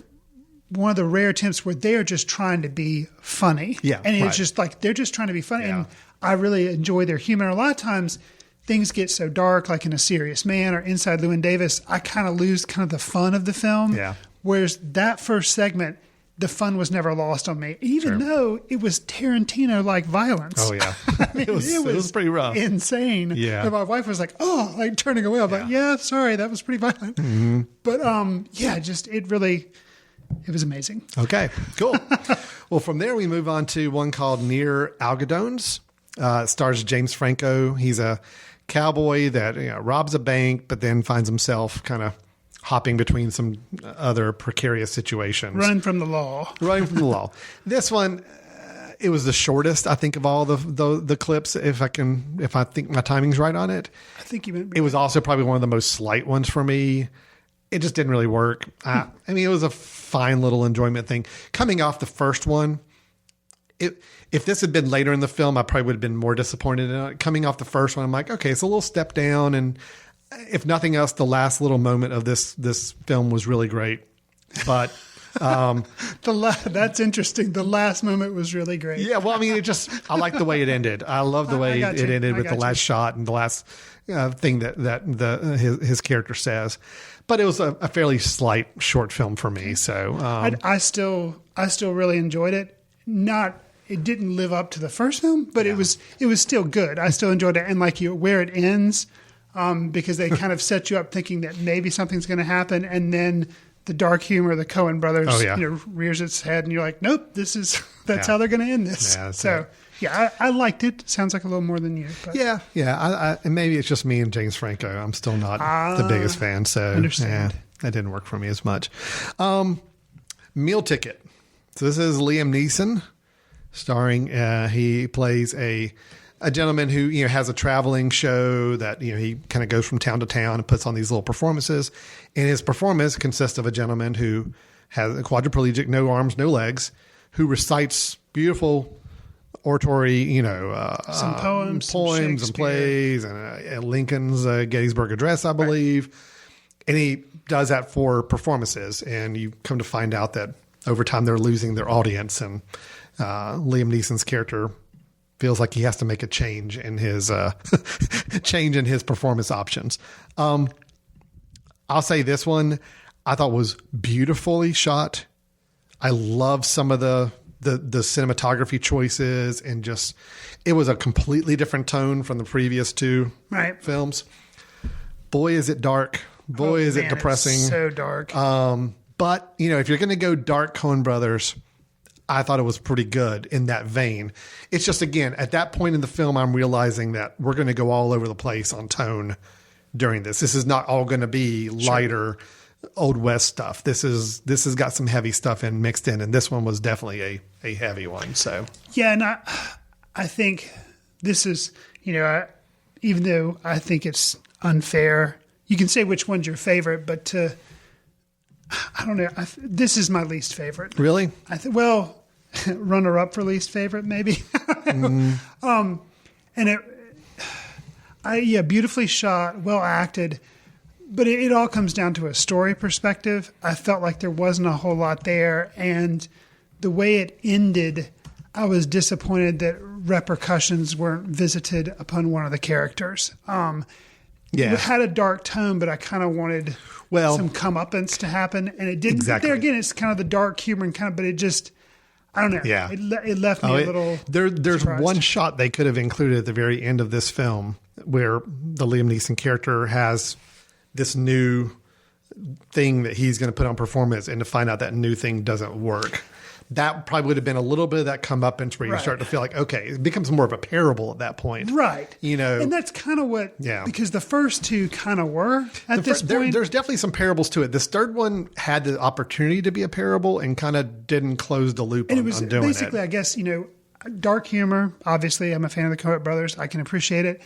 one of the rare attempts where they're just trying to be funny. Yeah, and it's just like they're just trying to be funny. Yeah. And I really enjoy their humor. A lot of times things get so dark, like in A Serious Man or Inside Llewyn Davis, I kind of lose kind of the fun of the film. Yeah. Whereas that first segment, the fun was never lost on me, even though it was Tarantino-like violence. Oh, yeah. It was pretty rough. Insane. Yeah. And my wife was like, oh, like turning away. I'm like, yeah, sorry, that was pretty violent. Mm-hmm. But, it was amazing. Okay, cool. Well, from there, we move on to one called Near Algodones. It stars James Franco. He's a cowboy that robs a bank, but then finds himself kind of hopping between some other precarious situations. Running from the law. This one, it was the shortest, I think, of all the clips, if I think my timing's right on it. I think it was also probably one of the most slight ones for me. It just didn't really work. It was a fine little enjoyment thing. Coming off the first one, if this had been later in the film, I probably would have been more disappointed in it. Coming off the first one, I'm like, okay, it's a little step down, and if nothing else, the last little moment of this film was really great. But That's interesting. The last moment was really great. Yeah, well, I mean, I like the way it ended. I love the way it ended with the last shot and the last thing that his character says. But it was a fairly slight short film for me. So I still really enjoyed it. It didn't live up to the first film, but it was still good. I still enjoyed it, and where it ends, because they kind of set you up thinking that maybe something's going to happen, and then the dark humor of the Cohen Brothers rears its head, and you're like, nope, that's how they're going to end this. Yeah, so I liked it. Sounds like a little more than you. But. Yeah. And maybe it's just me and James Franco. I'm still not the biggest fan, so that didn't work for me as much. Meal Ticket. So this is Liam Neeson. Starring, he plays a gentleman who has a traveling show that he kind of goes from town to town and puts on these little performances. And his performance consists of a gentleman who has a quadriplegic, no arms, no legs, who recites beautiful oratory, some poems and plays, and Lincoln's Gettysburg Address, I believe. Right. And he does that for performances, and you come to find out that over time they're losing their audience, and Liam Neeson's character feels like he has to make a change in his performance options. I'll say this one I thought was beautifully shot. I love some of the cinematography choices, and just it was a completely different tone from the previous two films. Boy, is it dark. Boy, is it depressing. It's so dark. But if you're going to go dark Coen Brothers, I thought it was pretty good in that vein. It's just, again, at that point in the film, I'm realizing that we're going to go all over the place on tone during this. This is not all going to be lighter Old West stuff. This has got some heavy stuff mixed in, and this one was definitely a heavy one. So yeah, and I think this is, even though I think it's unfair, you can say which one's your favorite, but I don't know. This is my least favorite. Really? Runner up for least favorite, maybe. And beautifully shot, well acted, but it all comes down to a story perspective. I felt like there wasn't a whole lot there, and the way it ended, I was disappointed that repercussions weren't visited upon one of the characters. It had a dark tone, but I kind of wanted some comeuppance to happen, and it didn't. Exactly. There again, it's kind of the dark humor and but it just, I don't know. Yeah, it left me a little. There's surprised. One shot they could have included at the very end of this film where the Liam Neeson character has this new thing that he's going to put on performance, and to find out that new thing doesn't work. That probably would have been a little bit of that comeuppance where you start to feel like, okay, it becomes more of a parable at that point. Right. And that's kind of what, because the first two kind of were at this point. There's definitely some parables to it. This third one had the opportunity to be a parable and kind of didn't close the loop on doing it. And it was basically, I guess, dark humor. Obviously, I'm a fan of the Coen Brothers. I can appreciate it.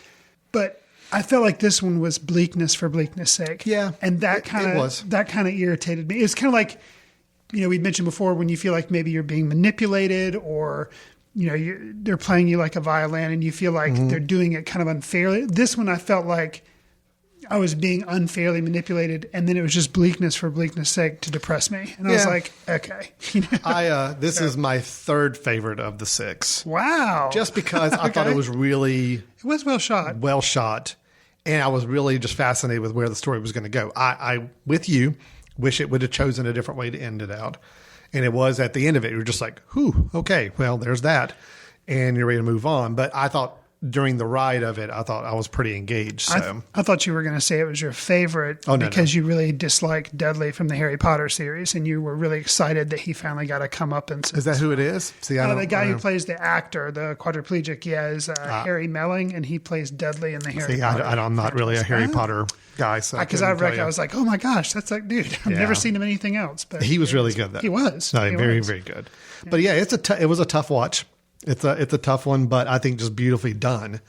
But I felt like this one was bleakness for bleakness sake. Yeah. And that kind of irritated me. It's kind of like, we'd mentioned before when you feel like maybe you're being manipulated, or, they're playing you like a violin and you feel like they're doing it kind of unfairly. This one, I felt like I was being unfairly manipulated, and then it was just bleakness for bleakness sake to depress me. And I was like, okay. This is my third favorite of the six. Wow. Just because I thought it was really... It was well shot. Well shot. And I was really just fascinated with where the story was going to go. I with you, wish it would have chosen a different way to end it out. And it was at the end of it, you're just like, whew, okay, well, there's that. And you're ready to move on. But I thought during the ride of it, I thought I was pretty engaged. So I thought you were going to say it was your favorite because you really disliked Dudley from the Harry Potter series, and you were really excited that he finally got to come up. Is that who it is? See, the guy who plays the actor, the quadriplegic, is Harry Melling, and he plays Dudley in the Harry Potter. I'm not really a Harry Potter guy. Because I was like, oh my gosh, that's like, dude, I've never seen him anything else. But he was really good, though. He was. Very, very good. Yeah. But yeah, it was a tough watch. It's a tough one, but I think just beautifully done.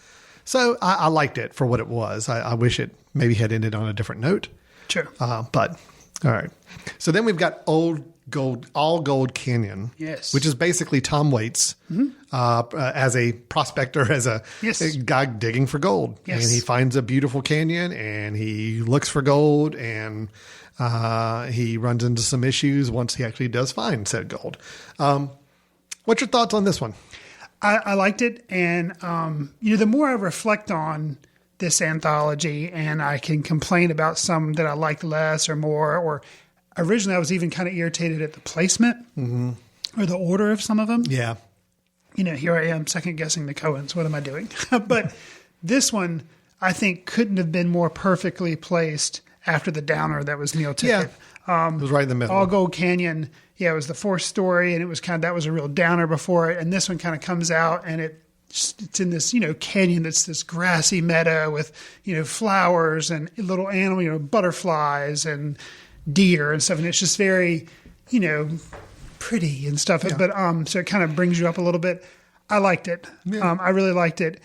So I liked it for what it was. I wish it maybe had ended on a different note. Sure. But all right. So then we've got Old all gold canyon. Yes. Which is basically Tom Waits as a prospector, as a guy digging for gold. Yes. And he finds a beautiful canyon and he looks for gold and he runs into some issues once he actually does find said gold. What's your thoughts on this one? I liked it. And, the more I reflect on this anthology and I can complain about some that I liked less or more, or originally I was even kind of irritated at the placement or the order of some of them. Yeah. Here I am second guessing the Coens. What am I doing? But this one I think couldn't have been more perfectly placed after the downer that was Neil Tippett. Yeah. It was right in the middle. All Gold Canyon. Yeah, it was the fourth story and it was that was a real downer before it. And this one kind of comes out and it's in this, canyon that's this grassy meadow with, flowers and little animal, butterflies and deer and stuff. And it's just very, pretty and stuff. Yeah. But so it kind of brings you up a little bit. I liked it. Yeah. I really liked it.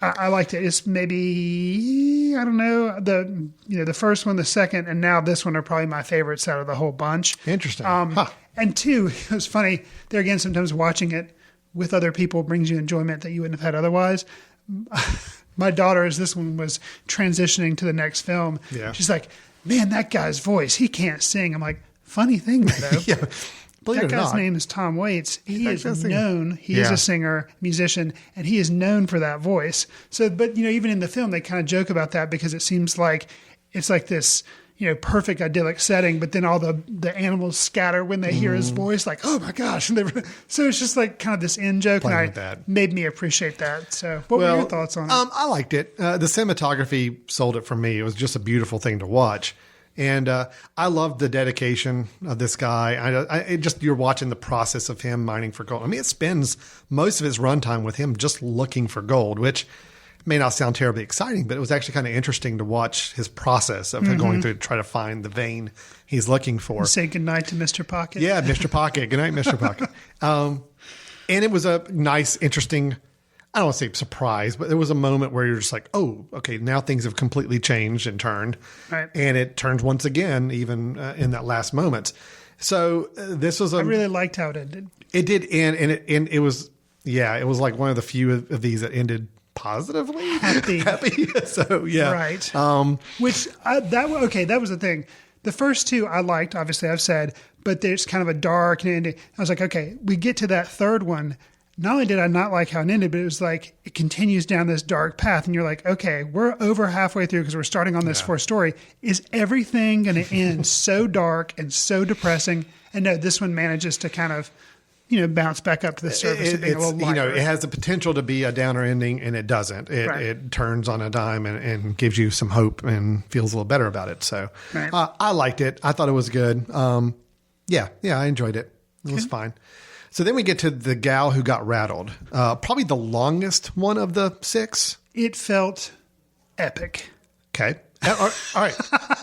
I liked it. It's maybe, I don't know, the first one, the second, and now this one are probably my favorites out of the whole bunch. Interesting. And two, it was funny, there again, sometimes watching it with other people brings you enjoyment that you wouldn't have had otherwise. My daughter, as this one was transitioning to the next film, she's like, man, that guy's voice, he can't sing. I'm like, funny thing, though. Yeah. That guy's name is Tom Waits. He is known. He is a singer, musician, and he is known for that voice. So, but even in the film, they kind of joke about that because it seems like it's like this, perfect idyllic setting. But then all the animals scatter when they hear his voice, like, oh my gosh! So it's just like kind of this in joke, and made me appreciate that. So, what were your thoughts on it? I liked it. The cinematography sold it for me. It was just a beautiful thing to watch. And I love the dedication of this guy. You're watching the process of him mining for gold. I mean, it spends most of his runtime with him just looking for gold, which may not sound terribly exciting, but it was actually kind of interesting to watch his process of going through to try to find the vein he's looking for. Say goodnight to Mr. Pocket. Yeah, Mr. Pocket. Good night, Mr. Pocket. And it was a nice, interesting, I don't want to say surprise, but there was a moment where you're just like, oh, okay, now things have completely changed and turned. Right. And it turns once again, even in that last moment. So this was I really liked how it ended. It did end, and it was like one of the few of these that ended positively. Happy. So, yeah. Right. That was the thing. The first two I liked, obviously I've said, but there's kind of a dark ending. I was like, okay, we get to that third one. Not only did I not like how it ended, but it was like it continues down this dark path. And you're like, okay, we're over halfway through because we're starting on this fourth story. Is everything going to end so dark and so depressing? And no, this one manages to kind of, bounce back up to the surface of being a little lighter. It has the potential to be a downer ending, and it doesn't. It turns on a dime and gives you some hope and feels a little better about it. So I liked it. I thought it was good. I enjoyed it. It was fine. So then we get to the gal who got rattled. Probably the longest one of the six. It felt epic. Okay. All right.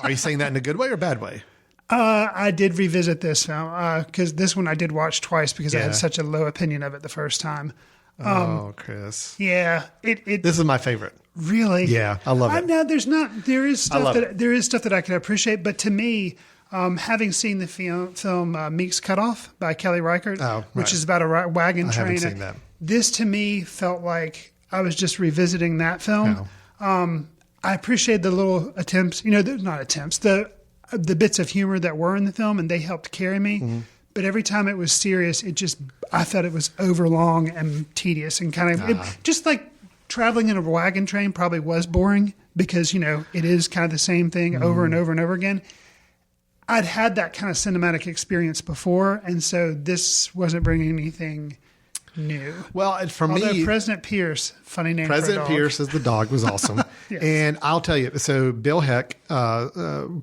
Are you saying that in a good way or a bad way? I did revisit this film because this one I did watch twice because I had such a low opinion of it the first time. Chris. Yeah. This is my favorite. Really? Yeah, I love it. Now, there is stuff that I can appreciate, but to me, having seen the film Meek's Cutoff by Kelly Reichardt, which is about a wagon train. I haven't seen that. This to me felt like I was just revisiting that film. I appreciated the little attempts, not attempts, the bits of humor that were in the film, and they helped carry me. Mm-hmm. But every time it was serious, I thought it was overlong and tedious and kind of just like traveling in a wagon train probably was boring because, it is kind of the same thing over and over and over again. I'd had that kind of cinematic experience before, and so this wasn't bringing anything new. Well, for me, President Pierce, funny name. President for a dog. Pierce as the dog was awesome. Yes. And I'll tell you, so Bill Heck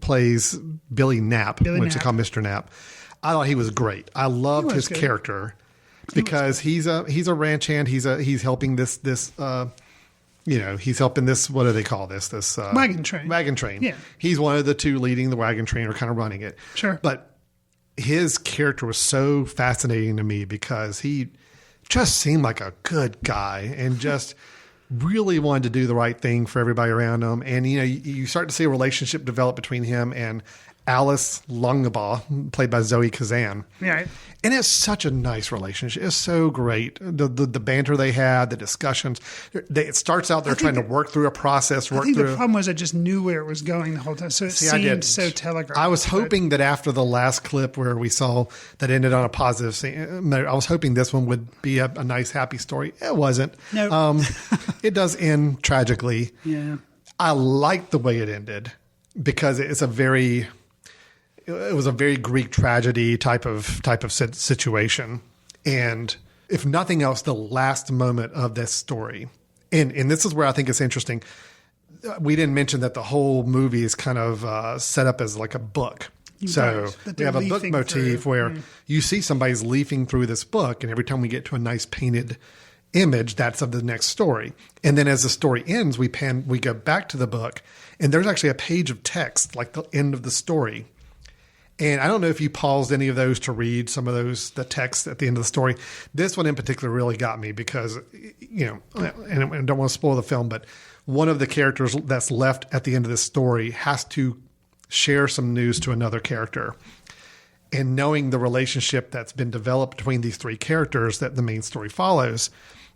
plays Billy Knapp, which they call Mr. Knapp. I thought he was great. I loved his character because he's a ranch hand. He's helping this. He's helping this. What do they call this? This wagon train. Wagon train. Yeah. He's one of the two leading the wagon train or kind of running it. Sure. But his character was so fascinating to me because he just seemed like a good guy and just really wanted to do the right thing for everybody around him. And, you start to see a relationship develop between him and Alice Lungabaugh, played by Zoe Kazan. Yeah. And it's such a nice relationship. It's so great. The banter they had, the discussions. It starts out they're trying to work through a process. I think the problem was I just knew where it was going the whole time. So it seemed so telegraphed. I was hoping that after the last clip where we saw that ended on a positive scene, I was hoping this one would be a nice, happy story. It wasn't. No. It does end tragically. Yeah. I liked the way it ended because it was a very Greek tragedy type of situation. And if nothing else, the last moment of this story, and this is where I think it's interesting. We didn't mention that the whole movie is kind of set up as like a book. So we have a book motif where you see somebody's leafing through this book, and every time we get to a nice painted image, that's of the next story. And then as the story ends, we go back to the book, and there's actually a page of text, like the end of the story. And I don't know if you paused any of those to read some of the text at the end of the story. This one in particular really got me because, and I don't want to spoil the film, but one of the characters that's left at the end of this story has to share some news to another character. And knowing the relationship that's been developed between these three characters that the main story follows,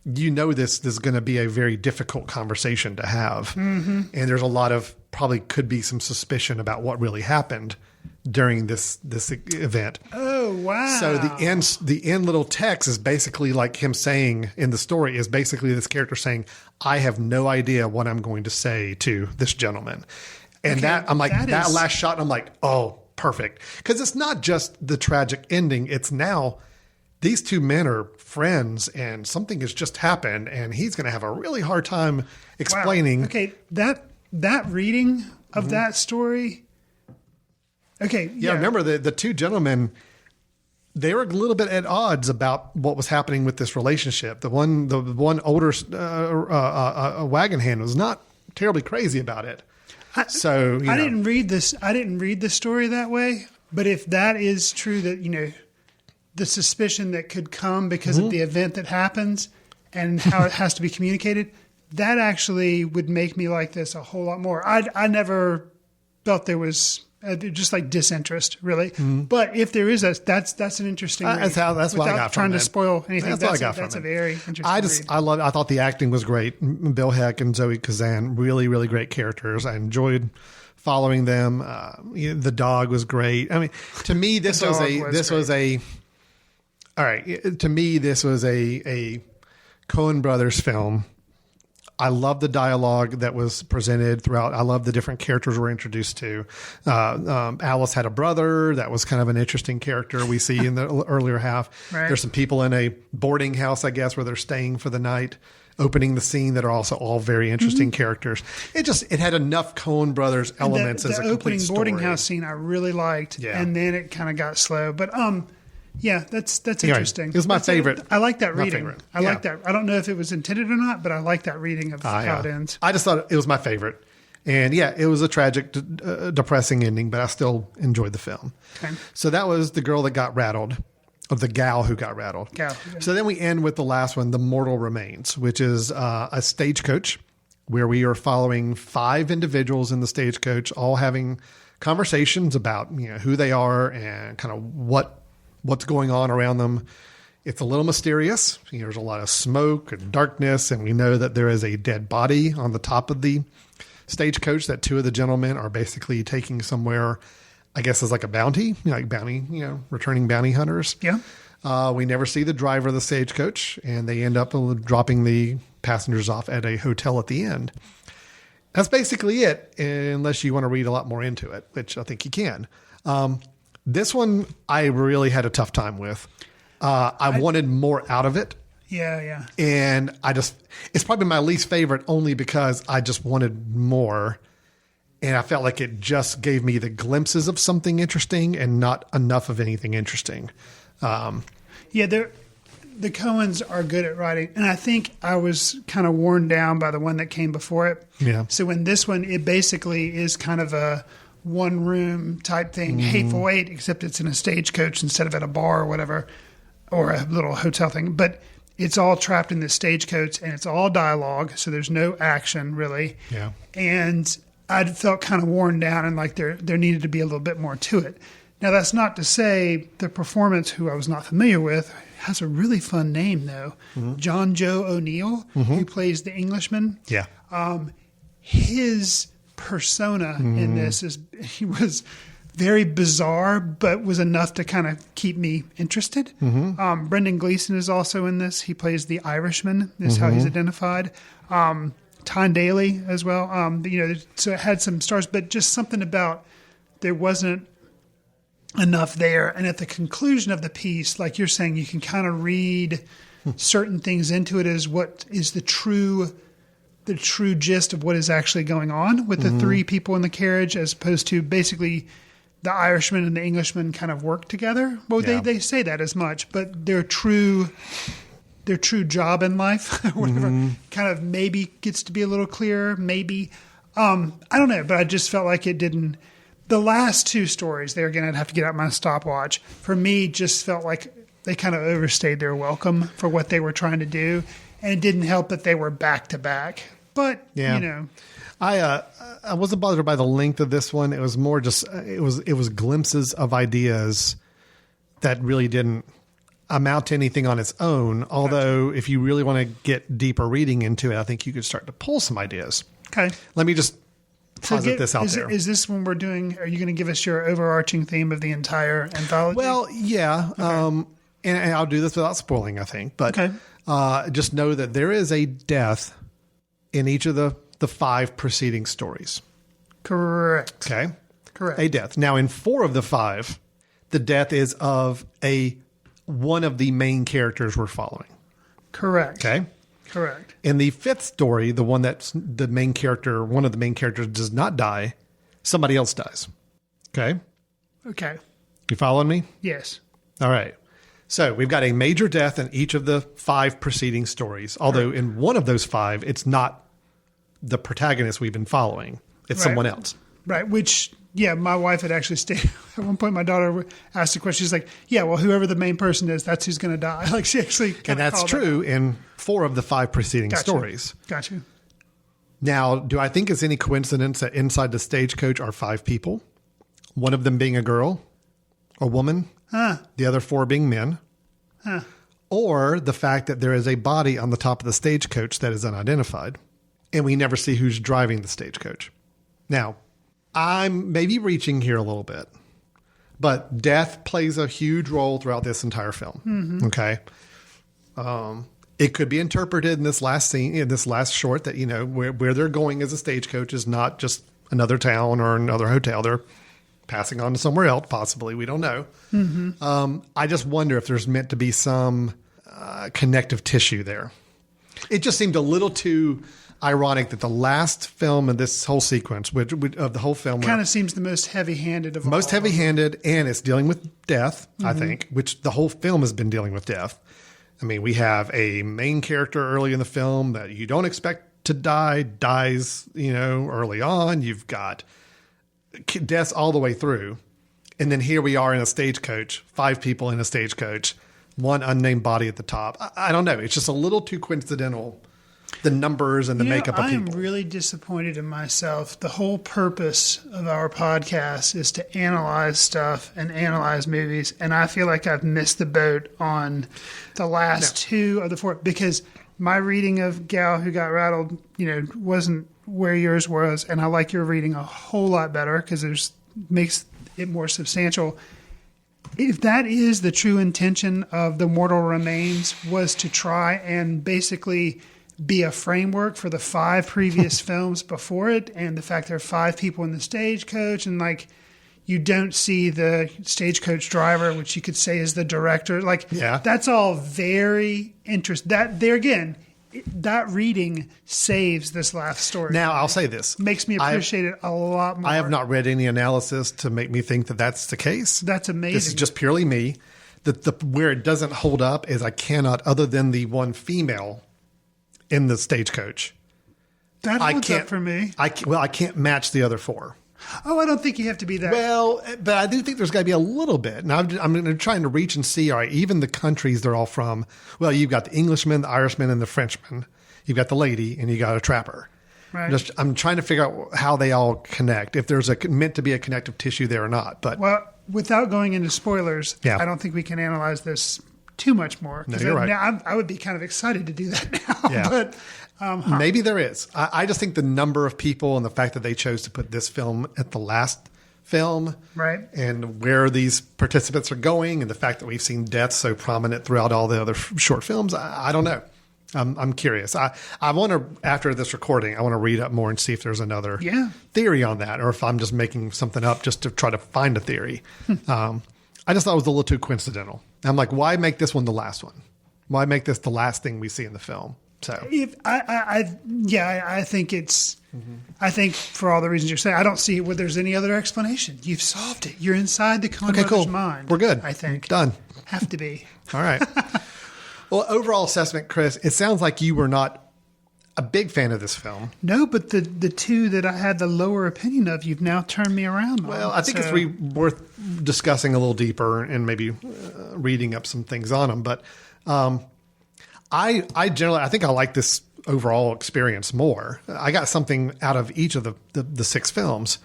this is going to be a very difficult conversation to have. Mm-hmm. And there's a lot of, probably could be some suspicion about what really happened during this event. Oh, wow. So the end little text is basically like him saying in the story is basically this character saying, I have no idea what I'm going to say to this gentleman. And that last shot, and I'm like, oh, perfect. Because it's not just the tragic ending. It's now these two men are friends and something has just happened and he's going to have a really hard time explaining. Wow. Okay. That reading of that story. Okay. Yeah. Remember the two gentlemen, they were a little bit at odds about what was happening with this relationship. The one older wagon hand was not terribly crazy about it. I didn't read this. I didn't read the story that way. But if that is true, that the suspicion that could come because of the event that happens and how it has to be communicated, that actually would make me like this a whole lot more. I never felt there was just like disinterest, really. Mm-hmm. But if there is that's an interesting. That's what I got from it. Without trying to spoil anything, that's a very interesting. I thought the acting was great. Bill Heck and Zoe Kazan, really, really great characters. I enjoyed following them. The dog was great. I mean, to me, this was a Cohen Brothers film. I love the dialogue that was presented throughout. I love the different characters we're introduced to. Alice had a brother that was kind of an interesting character we see in the earlier half. Right. There's some people in a boarding house, I guess, where they're staying for the night, opening the scene that are also all very interesting characters. It had enough Coen Brothers elements as a complete story. The opening boarding house scene I really liked, and then it kind of got slow. But yeah, that's interesting. It was my favorite. I like that reading. I like that. I don't know if it was intended or not, but I like that reading of how it ends. I just thought it was my favorite. And it was a tragic, depressing ending, but I still enjoyed the film. Okay. So that was The Girl That Got Rattled, or The Gal Who Got Rattled. So then we end with the last one, The Mortal Remains, which is a stagecoach where we are following 5 individuals in the stagecoach, all having conversations about who they are and kind of what's going on around them. It's a little mysterious. There's a lot of smoke and darkness, and we know that there is a dead body on the top of the stagecoach that 2 of the gentlemen are basically taking somewhere, I guess, as like a bounty, returning bounty hunters. Yeah. We never see the driver of the stagecoach, and they end up dropping the passengers off at a hotel at the end. That's basically it, unless you want to read a lot more into it, which I think you can. This one I really had a tough time with. I wanted more out of it. Yeah. And it's probably my least favorite only because I just wanted more. And I felt like it just gave me the glimpses of something interesting and not enough of anything interesting. The Coens are good at writing. And I think I was kind of worn down by the one that came before it. Yeah. So in this one, it basically is kind of a one room type thing, Hateful Eight, except it's in a stagecoach instead of at a bar or whatever, or a little hotel thing. But it's all trapped in this stagecoach and it's all dialogue. So there's no action really. Yeah. And I felt kind of worn down and like there needed to be a little bit more to it. Now, that's not to say the performance, who I was not familiar with, has a really fun name, though. John Joe O'Neill, who plays the Englishman. Yeah. His persona in this he was very bizarre, but was enough to kind of keep me interested. Brendan Gleeson is also in this. He plays the Irishman, is how he's identified. Tyne Daly as well. So it had some stars, but just something about there wasn't enough there. And at the conclusion of the piece, like you're saying, you can kind of read certain things into it as what is the true gist of what is actually going on with the three people in the carriage, as opposed to basically the Irishman and the Englishman kind of work together. Well, they say that as much, but their true job in life, whatever, kind of maybe gets to be a little clearer. Maybe, I don't know, but I just felt like it didn't. The last two stories, there again, I'd have to get out my stopwatch. For me, just felt like they kind of overstayed their welcome for what they were trying to do, and it didn't help that they were back to back. But I wasn't bothered by the length of this one. It was more just it was glimpses of ideas that really didn't amount to anything on its own. Although, if you really want to get deeper reading into it, I think you could start to pull some ideas. Okay, let me just posit this out there. Is this when we're doing? Are you going to give us your overarching theme of the entire anthology? Well, yeah, okay. And I'll do this without spoiling, I think. But just know that there is a death in each of the 5 preceding stories. Correct. Okay. Correct. A death. Now, in 4 of the 5, the death is of one of the main characters we're following. Correct. Okay. Correct. In the 5th story, the one that's the main character, one of the main characters does not die. Somebody else dies. Okay. Okay. You following me? Yes. All right. So we've got a major death in each of the 5 preceding stories. Although in one of those 5, it's not the protagonist we've been following. It's someone else. Right. Which, my wife had actually stated at one point. My daughter asked the question. She's like, "Yeah, well, whoever the main person is, that's who's going to die." Like she actually, and that's true in 4 of the 5 preceding stories. Gotcha. Now, do I think it's any coincidence that inside the stagecoach are 5 people? One of them being a girl, a woman, the other 4 being men, or the fact that there is a body on the top of the stagecoach that is unidentified, and we never see who's driving the stagecoach. Now, I'm maybe reaching here a little bit, but death plays a huge role throughout this entire film. Okay. It could be interpreted in this last scene, in this last short, that, where they're going as a stagecoach is not just another town or another hotel. They're passing on to somewhere else, possibly. We don't know. I just wonder if there's meant to be some connective tissue there. It just seemed a little too ironic that the last film of this whole sequence, which of the whole film, kind of seems the most heavy-handed of all. Most heavy-handed, and it's dealing with death, I think, which the whole film has been dealing with death. I mean, we have a main character early in the film that you don't expect to dies, early on. You've got deaths all the way through. And then here we are in a stagecoach, 5 people in a stagecoach, one unnamed body at the top. I don't know. It's just a little too coincidental, the numbers and the makeup of people. I am really disappointed in myself. The whole purpose of our podcast is to analyze stuff and analyze movies. And I feel like I've missed the boat on the last 2 of the 4, because my reading of Gal Who Got Rattled, wasn't where yours was. And I like your reading a whole lot better because it makes it more substantial. If that is the true intention of The Mortal Remains, was to try and basically be a framework for the 5 previous films before it, and the fact there are 5 people in the stagecoach, and you don't see the stagecoach driver, which you could say is the director. That's all very interesting. That there again, that reading saves this last story. Now, I'll say this. Makes me appreciate it a lot more. I have not read any analysis to make me think that that's the case. That's amazing. This is just purely me. Where it doesn't hold up is I cannot, other than the one female in the stagecoach. That holds up for me. I can't match the other 4. Oh, I don't think you have to be that. Well, but I do think there's got to be a little bit. Now, I'm trying to reach and see, all right, even the countries they're all from. Well, you've got the Englishman, the Irishman, and the Frenchman. You've got the lady, and you got a trapper. Right. I'm trying to figure out how they all connect, if there's meant to be a connective tissue there or not. But without going into spoilers, Yeah. I don't think we can analyze this too much more. No, you're right. Now, I would be kind of excited to do that now. Yeah. But maybe there is. I just think the number of people and the fact that they chose to put this film at the last film, right, and where these participants are going, and the fact that we've seen death so prominent throughout all the other short films, I don't know. I'm curious. I want to, after this recording, I want to read up more and see if there's another theory on that, or if I'm just making something up just to try to find a theory. I just thought it was a little too coincidental. I'm like, why make this one the last one? Why make this the last thing we see in the film? So I think it's. I think for all the reasons you're saying, I don't see where there's any other explanation. You've solved it. You're inside the Cohen Brothers' mind. We're good. I think done. Have to be. All right. Well, overall assessment, Chris, it sounds like you were not a big fan of this film. No, but the two that I had the lower opinion of, you've now turned me around on. Well, I think it's worth discussing a little deeper and maybe reading up some things on them. But I think I like this overall experience more. I got something out of each of the 6 films.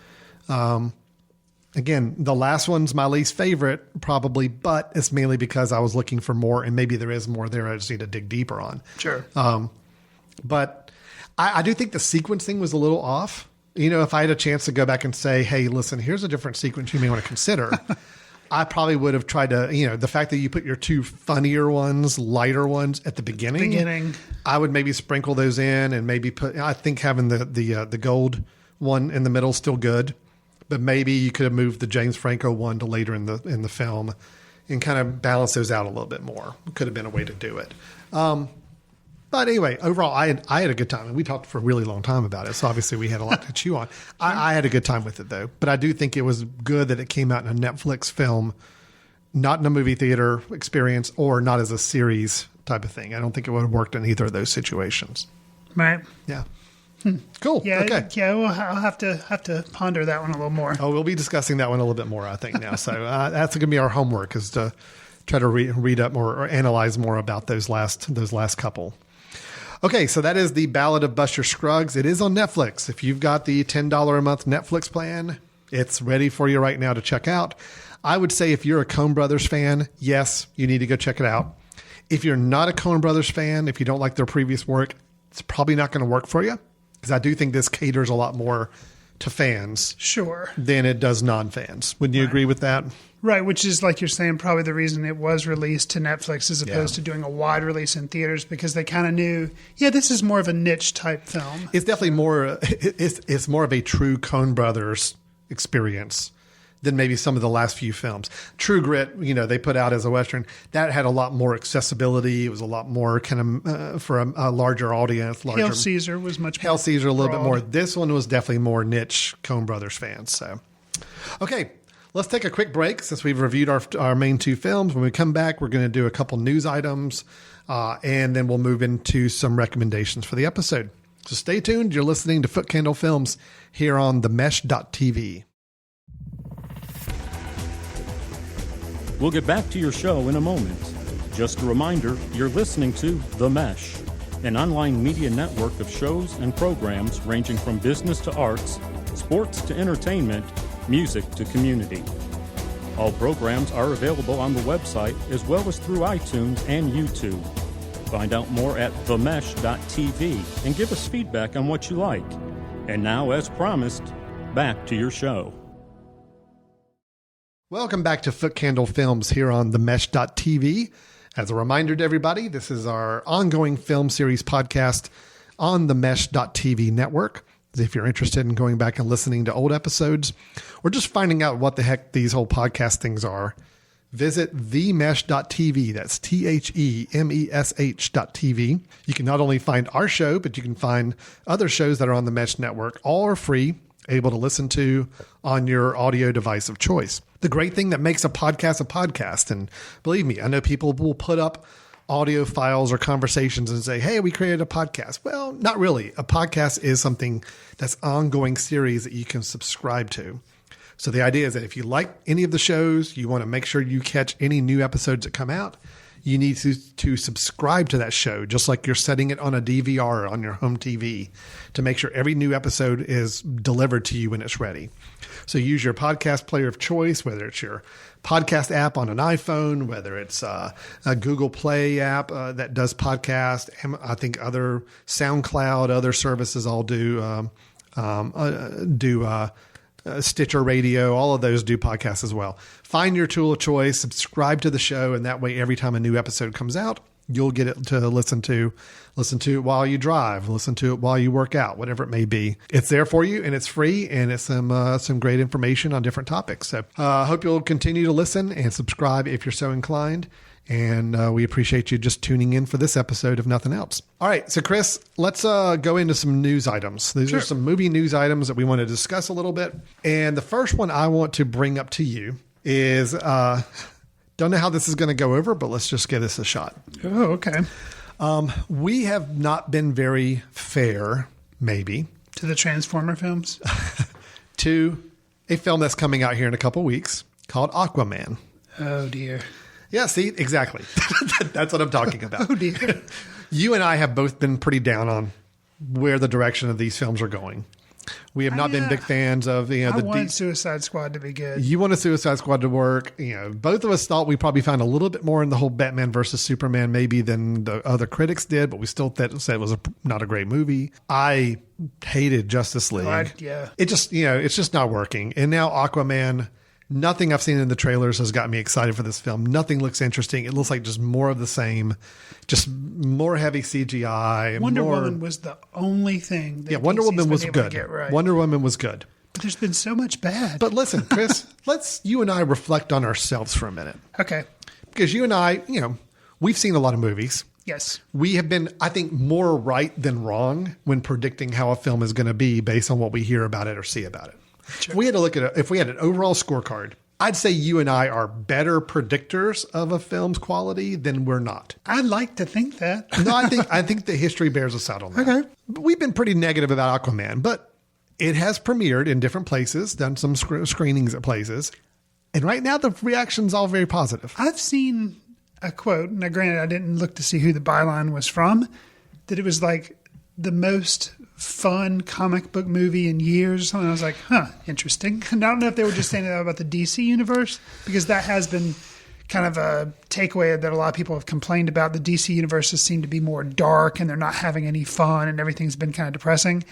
Again, the last one's my least favorite, probably, but it's mainly because I was looking for more, and maybe there is more there I just need to dig deeper on. Sure. But I do think the sequencing was a little off. You know, if I had a chance to go back and say, hey, listen, here's a different sequence you may want to consider, I probably would have tried to, the fact that you put your 2 funnier ones, lighter ones at the beginning, I would maybe sprinkle those in and maybe I think having the gold one in the middle is still good. But maybe you could have moved the James Franco one to later in the film and kind of balance those out a little bit more. Could have been a way to do it. But anyway, overall, I had a good time. And we talked for a really long time about it. So obviously we had a lot to chew on. I had a good time with it, though. But I do think it was good that it came out in a Netflix film, not in a movie theater experience, or not as a series type of thing. I don't think it would have worked in either of those situations. Right. Yeah. Cool. Yeah. Okay. Yeah. Well, I'll have to ponder that one a little more. Oh, we'll be discussing that one a little bit more, I think, now. So that's going to be our homework, is to try to read up more or analyze more about those last couple. Okay, so that is the Ballad of Buster Scruggs. It is on Netflix. If you've got the $10 a month Netflix plan, it's ready for you right now to check out. I would say if you're a Coen Brothers fan, yes, you need to go check it out. If you're not a Coen Brothers fan, if you don't like their previous work, it's probably not going to work for you, because I do think this caters a lot more to fans than it does non-fans. Wouldn't you agree with that? Right, which is, like you're saying, probably the reason it was released to Netflix as opposed to doing a wide release in theaters, because they kind of knew, this is more of a niche type film. It's definitely more, it's more of a true Coen Brothers experience than maybe some of the last few films. True Grit, they put out as a Western, that had a lot more accessibility. It was a lot more kind of for a larger audience. Hail Caesar was much more Hail Caesar a little broad. bit more. This one was definitely more niche Coen Brothers fans. So, okay. Let's take a quick break since we've reviewed our main 2 films. When we come back, we're going to do a couple news items, and then we'll move into some recommendations for the episode. So stay tuned. You're listening to Footcandle Films here on themesh.tv. We'll get back to your show in a moment. Just a reminder, you're listening to The Mesh, an online media network of shows and programs ranging from business to arts, sports to entertainment, music to community. All programs are available on the website as well as through iTunes and YouTube. Find out more at themesh.tv and give us feedback on what you like. And now, as promised, back to your show. Welcome back to Footcandle Films here on themesh.tv. As a reminder to everybody, this is our ongoing film series podcast on the mesh.tv network. If you're interested in going back and listening to old episodes or just finding out what the heck these whole podcast things are, visit themesh.tv. That's THEMESH.tv. You can not only find our show, but you can find other shows that are on the Mesh Network. All are free, able to listen to on your audio device of choice. The great thing that makes a podcast, and believe me, I know people will put up audio files or conversations and say, hey, we created a podcast. Well, not really. A podcast is something that's ongoing series that you can subscribe to. So the idea is that if you like any of the shows, you want to make sure you catch any new episodes that come out, you need to subscribe to that show, just like you're setting it on a DVR on your home TV to make sure every new episode is delivered to you when it's ready. So use your podcast player of choice, whether it's your podcast app on an iPhone, whether it's a Google Play app that does podcast. I think other SoundCloud, other services all do Stitcher Radio, all of those do podcasts as well. Find your tool of choice, subscribe to the show, and that way every time a new episode comes out, you'll get it to listen to it while you drive, listen to it while you work out, whatever it may be. It's there for you, and it's free, and it's some great information on different topics. So I hope you'll continue to listen and subscribe if you're so inclined. And we appreciate you just tuning in for this episode, if nothing else. All right. So, Chris, let's go into some news items. These are some movie news items that we want to discuss a little bit. And the first one I want to bring up to you is, don't know how this is going to go over, but let's just give this a shot. Oh, okay. We have not been very fair, maybe. To the Transformer films? To a film that's coming out here in a couple weeks called Aquaman. Oh, dear. Yeah, see, exactly. That's what I'm talking about. Oh, dear. You and I have both been pretty down on where the direction of these films are going. We have not been big fans of, I want Suicide Squad to be good. You want a Suicide Squad to work. Both of us thought we probably found a little bit more in the whole Batman versus Superman maybe than the other critics did, but we still said it was not a great movie. I hated Justice League. Yeah. It just, it's just not working. And now Aquaman, nothing I've seen in the trailers has got me excited for this film. Nothing looks interesting. It looks like just more of the same, just more heavy CGI. Wonder Woman was the only thing that Wonder Woman was good. Right. Wonder Woman was good. But there's been so much bad. But listen, Chris, you and I reflect on ourselves for a minute. Okay. Because you and I, we've seen a lot of movies. Yes. We have been, I think, more right than wrong when predicting how a film is going to be based on what we hear about it or see about it. Sure. If we had to look at if we had an overall scorecard, I'd say you and I are better predictors of a film's quality than we're not. I'd like to think that. No, I think the history bears us out on that. Okay. We've been pretty negative about Aquaman, but it has premiered in different places, done some screenings at places, and right now the reaction's all very positive. I've seen a quote. Now, granted, I didn't look to see who the byline was from, that it was like the most fun comic book movie in years or something. I was like, interesting. And I don't know if they were just saying that about the DC universe, because that has been kind of a takeaway that a lot of people have complained about. The DC universes seem to be more dark and they're not having any fun and everything's been kind of depressing.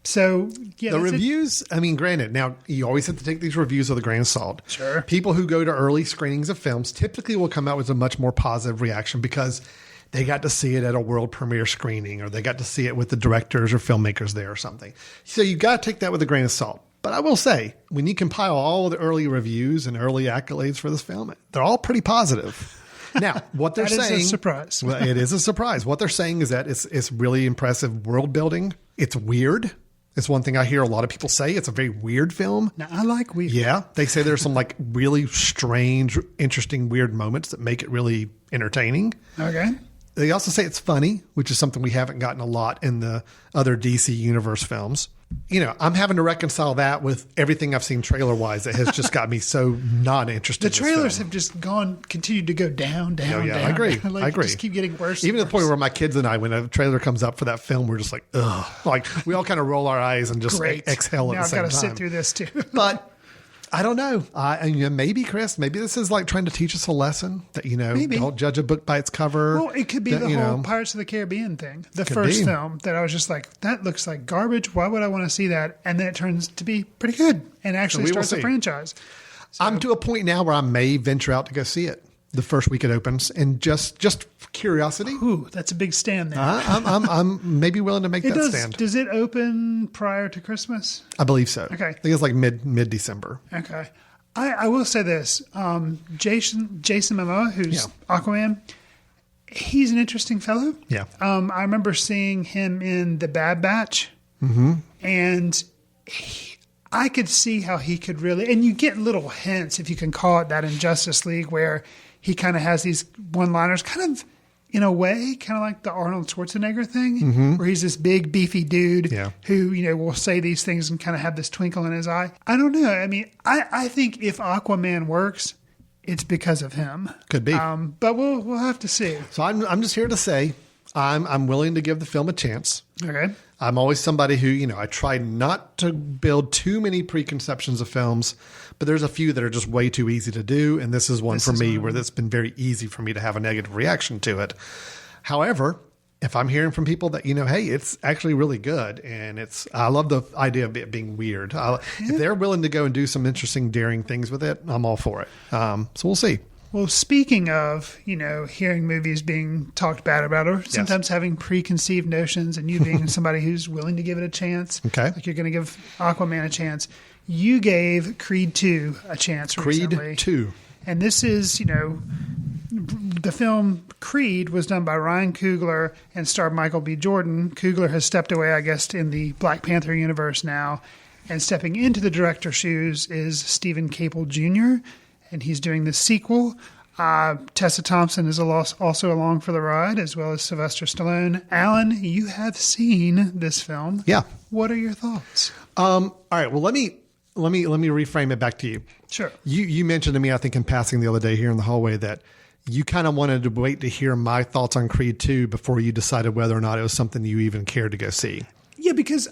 So, yeah. The reviews, granted, now you always have to take these reviews with a grain of salt. Sure. People who go to early screenings of films typically will come out with a much more positive reaction because they got to see it at a world premiere screening, or they got to see it with the directors or filmmakers there or something. So you got to take that with a grain of salt. But I will say, when you compile all of the early reviews and early accolades for this film, they're all pretty positive. Now, what they're saying is a surprise. Well, it is a surprise. What they're saying is that it's really impressive world building. It's weird. It's one thing I hear a lot of people say. It's a very weird film. Now, I like weird. Yeah. They say there's some really strange, interesting, weird moments that make it really entertaining. Okay. They also say it's funny, which is something we haven't gotten a lot in the other DC Universe films. I'm having to reconcile that with everything I've seen trailer-wise that has just got me so not interested. The trailers have just continued to go down. I agree. I agree. Just keep getting worse. Even to the point where my kids and I, when a trailer comes up for that film, we're just like, ugh. We all kind of roll our eyes and just exhale at the same time. Now I've got to sit through this too. But I don't know. Maybe, Chris, maybe this is trying to teach us a lesson that, maybe. Don't judge a book by its cover. Well, it could be the whole Pirates of the Caribbean thing. The first film that I was just like, that looks like garbage. Why would I want to see that? And then it turns to be pretty good and actually starts a franchise. So, I'm to a point now where I may venture out to go see it the first week it opens, and just curiosity. Ooh, that's a big stand there. I'm maybe willing to make that stand. Does it open prior to Christmas? I believe so. Okay. I think it's like mid-December. Okay. I will say this. Jason Momoa, who's Aquaman, he's an interesting fellow. Yeah. I remember seeing him in The Bad Batch. Mm-hmm. And I could see how he could really, and you get little hints, if you can call it that, in Justice League, where he kind of has these one-liners, kind of in a way, kind of like the Arnold Schwarzenegger thing, where he's this big, beefy dude who, will say these things and kind of have this twinkle in his eye. I don't know. I think if Aquaman works, it's because of him. Could be. But we'll have to see. So I'm just here to say I'm willing to give the film a chance. Okay. I'm always somebody who, I try not to build too many preconceptions of films, but there's a few that are just way too easy to do. And this is one for me where that's been very easy for me to have a negative reaction to it. However, if I'm hearing from people that, hey, it's actually really good. And I love the idea of it being weird. If they're willing to go and do some interesting, daring things with it, I'm all for it. So we'll see. Well, speaking of, hearing movies being talked bad about or sometimes having preconceived notions and you being somebody who's willing to give it a chance, like you're going to give Aquaman a chance, you gave Creed 2 a chance recently. Creed 2. And this is, the film Creed was done by Ryan Coogler and starred Michael B. Jordan. Coogler has stepped away, I guess, in the Black Panther universe now. And stepping into the director's shoes is Stephen Caple Jr., and he's doing the sequel. Tessa Thompson is also along for the ride, as well as Sylvester Stallone. Alan, you have seen this film. Yeah. What are your thoughts? All right. Well, let me reframe it back to you. Sure. You mentioned to me, I think in passing the other day here in the hallway, that you kind of wanted to wait to hear my thoughts on Creed 2 before you decided whether or not it was something you even cared to go see. Yeah, because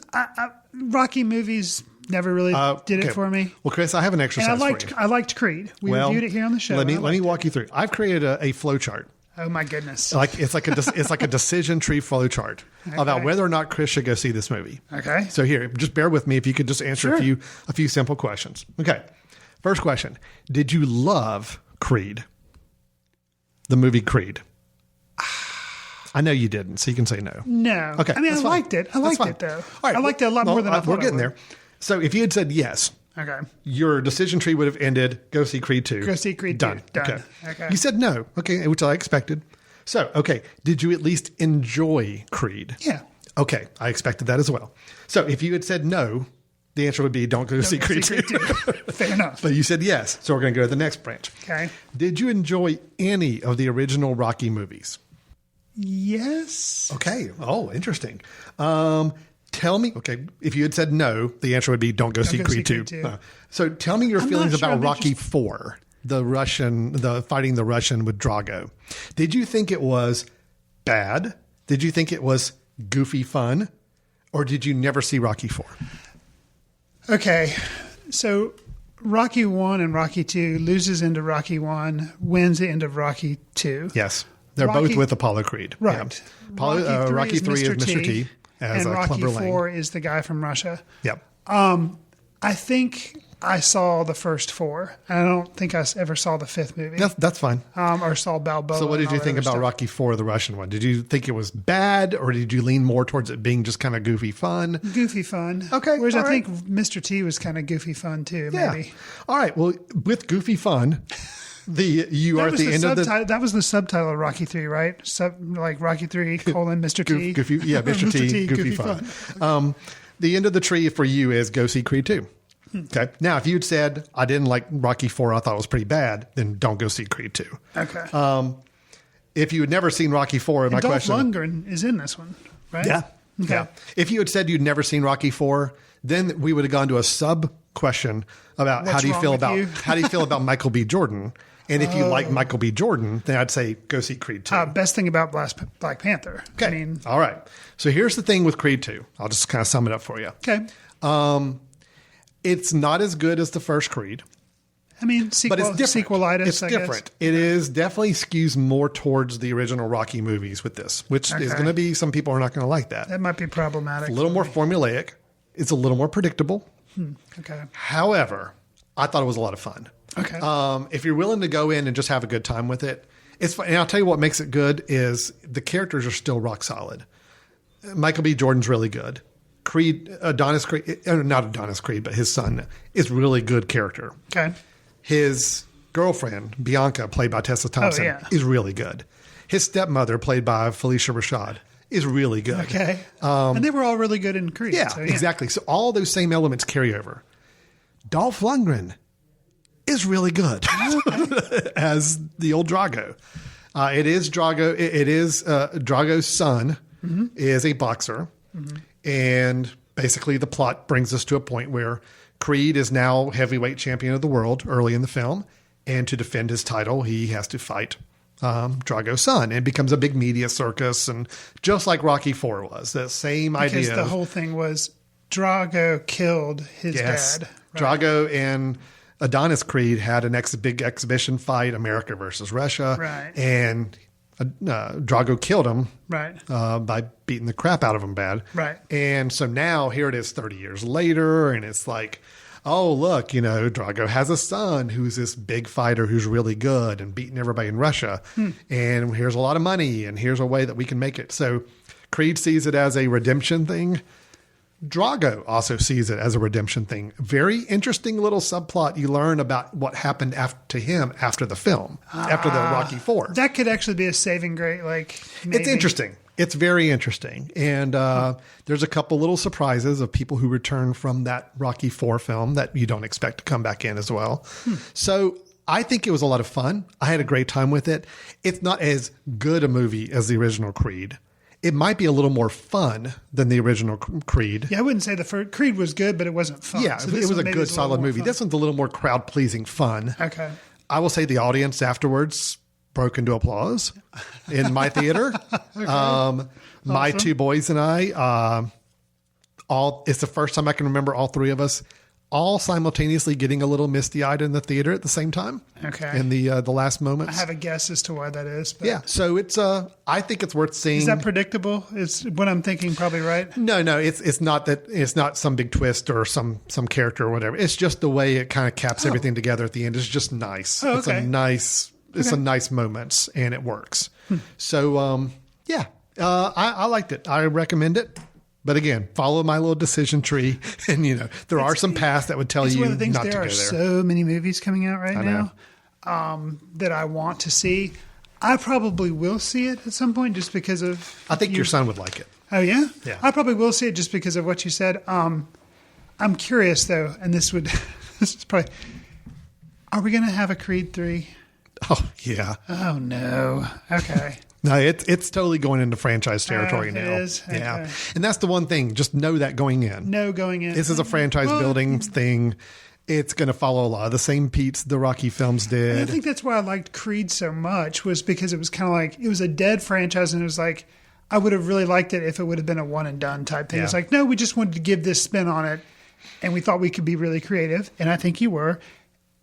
Rocky movies never really did it for me. Well, Chris, I have an exercise for you. I liked Creed. We reviewed it here on the show. Let me walk you through. I've created a flow chart. Oh my goodness! It's like a decision tree flow chart about whether or not Chris should go see this movie. Okay. So here, just bear with me if you could just answer a few simple questions. Okay. First question: did you love Creed? The movie Creed. I know you didn't, so you can say no. No. Okay. I mean, I liked it. I liked it though. All right. I liked it a lot more than I thought. We're getting there. So if you had said yes, okay, your decision tree would have ended. Go see Creed 2. Go see Creed 2. Done. Okay. You said no. Okay, which I expected. So, okay, did you at least enjoy Creed? Yeah. Okay, I expected that as well. So if you had said no, the answer would be don't go see Creed 2. Fair enough. But you said yes, so we're going to go to the next branch. Okay. Did you enjoy any of the original Rocky movies? Yes. Okay. Oh, interesting. Tell me, okay, if you had said no, the answer would be don't go see Creed 2. So tell me your feelings about Rocky 4, the fighting the Russian with Drago. Did you think it was bad? Did you think it was goofy fun? Or did you never see Rocky 4? Okay, so Rocky 1 and Rocky 2 loses into Rocky 1, wins the end of Rocky 2. Yes, they're both with Apollo Creed. Right. Yeah. Rocky 3 is Mr. T. As and Rocky Clubber Lang. 4 is the guy from Russia. Yep. I think I saw the first 4. I don't think I ever saw the 5th movie. That's fine. Or saw Balboa. So what did you think about Rocky 4, the Russian one? Did you think it was bad, or did you lean more towards it being just kind of goofy fun? Goofy fun. Okay. Whereas I think Mr. T was kind of goofy fun too, maybe. Yeah. All right. Well, with goofy fun, that was the subtitle of Rocky 3, right? Like Rocky 3, Mr. T. Goofy, yeah, Mr. T, goofy fun. The end of the tree for you is go see Creed 2. Okay. Now, if you'd said, I didn't like Rocky 4, I thought it was pretty bad, then don't go see Creed 2. Okay. If you had never seen Rocky 4, my Dolph question... Lundgren is in this one, right? Yeah. Okay. Yeah. If you had said you'd never seen Rocky 4, then we would have gone to a sub question about how do you feel about Michael B. Jordan? And if you like Michael B. Jordan, then I'd say go see Creed 2. Best thing about Black Panther. Okay. All right. So here's the thing with Creed 2. I'll just kind of sum it up for you. Okay. It's not as good as the first Creed. I mean, but it's different. Sequelitis, it's different. It is definitely skews more towards the original Rocky movies with this, which is going to be, some people are not going to like that. That might be problematic. It's a little more formulaic. It's a little more predictable. Okay. However, I thought it was a lot of fun. Okay. If you're willing to go in and just have a good time with it, it's fun. And I'll tell you what makes it good is the characters are still rock solid. Michael B. Jordan's really good. Adonis Creed, not Adonis Creed, but his son is really good character. Okay. His girlfriend, Bianca, played by Tessa Thompson, is really good. His stepmother, played by Felicia Rashad, is really good. Okay. And they were all really good in Creed. Yeah, exactly. So all those same elements carry over. Dolph Lundgren is really good as the old Drago. It is Drago. It is Drago's son is a boxer. And basically the plot brings us to a point where Creed is now heavyweight champion of the world early in the film. And to defend his title, he has to fight Drago's son. It becomes a big media circus, and just like Rocky IV was, the same idea. Because the whole thing was Drago killed his dad. Right? Drago and Adonis Creed had a big exhibition fight, America versus Russia. Right. And Drago killed him by beating the crap out of him bad. Right. And so now here it is 30 years later, and it's like, oh, look, Drago has a son who's this big fighter who's really good and beating everybody in Russia. And here's a lot of money, and here's a way that we can make it. So Creed sees it as a redemption thing. Drago also sees it as a redemption thing. Very interesting little subplot you learn about what happened to him after the film, after the Rocky IV. That could actually be a saving grace. Maybe. It's interesting. It's very interesting. And there's a couple little surprises of people who return from that Rocky IV film that you don't expect to come back in as well. So I think it was a lot of fun. I had a great time with it. It's not as good a movie as the original Creed. It might be a little more fun than the original Creed. Yeah, I wouldn't say the first Creed was good, but it wasn't fun. Yeah, so it was a good, solid movie. This one's a little more crowd-pleasing fun. Okay. I will say the audience afterwards broke into applause in my theater. Okay. My two boys and I, it's the first time I can remember all three of us all simultaneously getting a little misty-eyed in the theater at the same time. Okay. In the last moments. I have a guess as to why that is. But yeah. So it's I think it's worth seeing. Is that predictable? Is what I'm thinking probably right? No. It's not that. It's not some big twist or some character or whatever. It's just the way it kind of caps everything together at the end. It's just nice. Oh, okay. It's a nice moments, and it works. So yeah, I liked it. I recommend it. But again, follow my little decision tree, and there are some paths that would tell you one of the things, not to go there. There are so many movies coming out right now that I want to see. I probably will see it at some point, just because of. I think your son would like it. Oh yeah, yeah. I probably will see it just because of what you said. I'm curious though, and this is probably. Are we going to have a Creed 3? Oh yeah. Oh no. Okay. No, it's totally going into franchise territory now. It is? Okay. Yeah. And that's the one thing. Just know that going in. This is a franchise building thing. It's going to follow a lot of the same beats the Rocky films did. And I think that's why I liked Creed so much, was because it was kind of like, it was a dead franchise, and it was like, I would have really liked it if it would have been a one and done type thing. Yeah. It's like, no, we just wanted to give this spin on it, and we thought we could be really creative, and I think you were.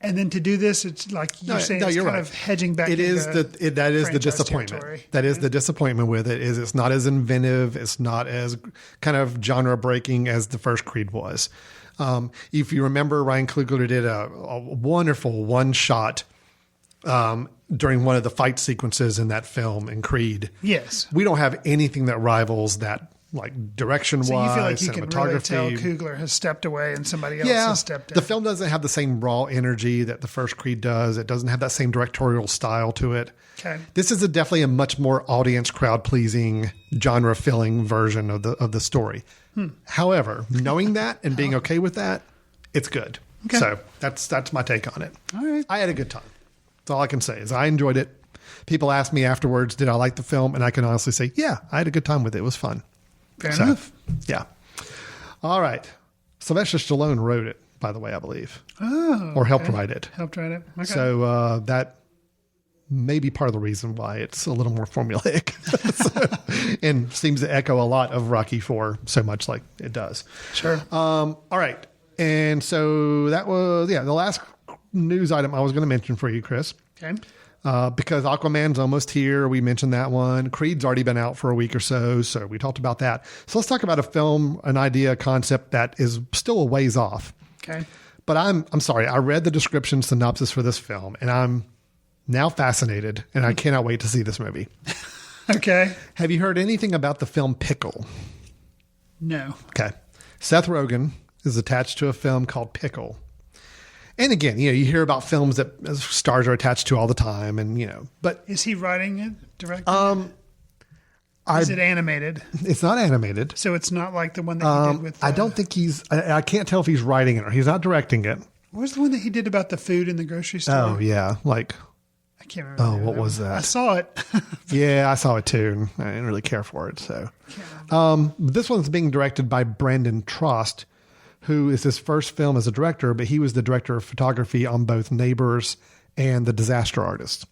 And then to do this, it's like you're saying, it's kind of hedging back. That is the disappointment. Territory. That is the disappointment with it. Is it's not as inventive. It's not as kind of genre breaking as the first Creed was. If you remember, Ryan Coogler did a wonderful one shot during one of the fight sequences in that film in Creed. Yes, we don't have anything that rivals that. Like direction-wise, so you feel like you can really tell cinematography. Coogler has stepped away and somebody else has stepped in. The film doesn't have the same raw energy that the first Creed does. It doesn't have that same directorial style to it. Okay. This is definitely a much more audience crowd-pleasing, genre-filling version of the story. However, knowing that and being okay with that, it's good. Okay. So that's my take on it. All right. I had a good time. That's all I can say is I enjoyed it. People ask me afterwards, did I like the film? And I can honestly say, yeah, I had a good time with it. It was fun. Fair enough. Yeah. All right. Sylvester Stallone wrote it, by the way, I believe. Oh. Or helped write it. Helped write it. Okay. So that may be part of the reason why it's a little more formulaic and seems to echo a lot of Rocky IV so much like it does. Sure. All right. And so that was, the last news item I was going to mention for you, Chris. Okay. Because Aquaman's almost here. We mentioned that one. Creed's already been out for a week or so we talked about that. So let's talk about a film, an idea, a concept that is still a ways off. Okay. But I'm sorry. I read the description synopsis for this film, and I'm now fascinated, and I cannot wait to see this movie. Okay. Have you heard anything about the film Pickle? No. Okay. Seth Rogen is attached to a film called Pickle. And again, you hear about films that stars are attached to all the time, and but is he writing it, directing? Is it animated? It's not animated, so it's not like the one that he did with. I don't think he's. I can't tell if he's writing it or he's not directing it. What was the one that he did about the food in the grocery store? Oh yeah, I can't remember. Oh, what was that? I saw it. Yeah, I saw it too. I didn't really care for it. So, this one's being directed by Brandon Trost, who is his first film as a director, but he was the director of photography on both Neighbors and The Disaster Artist.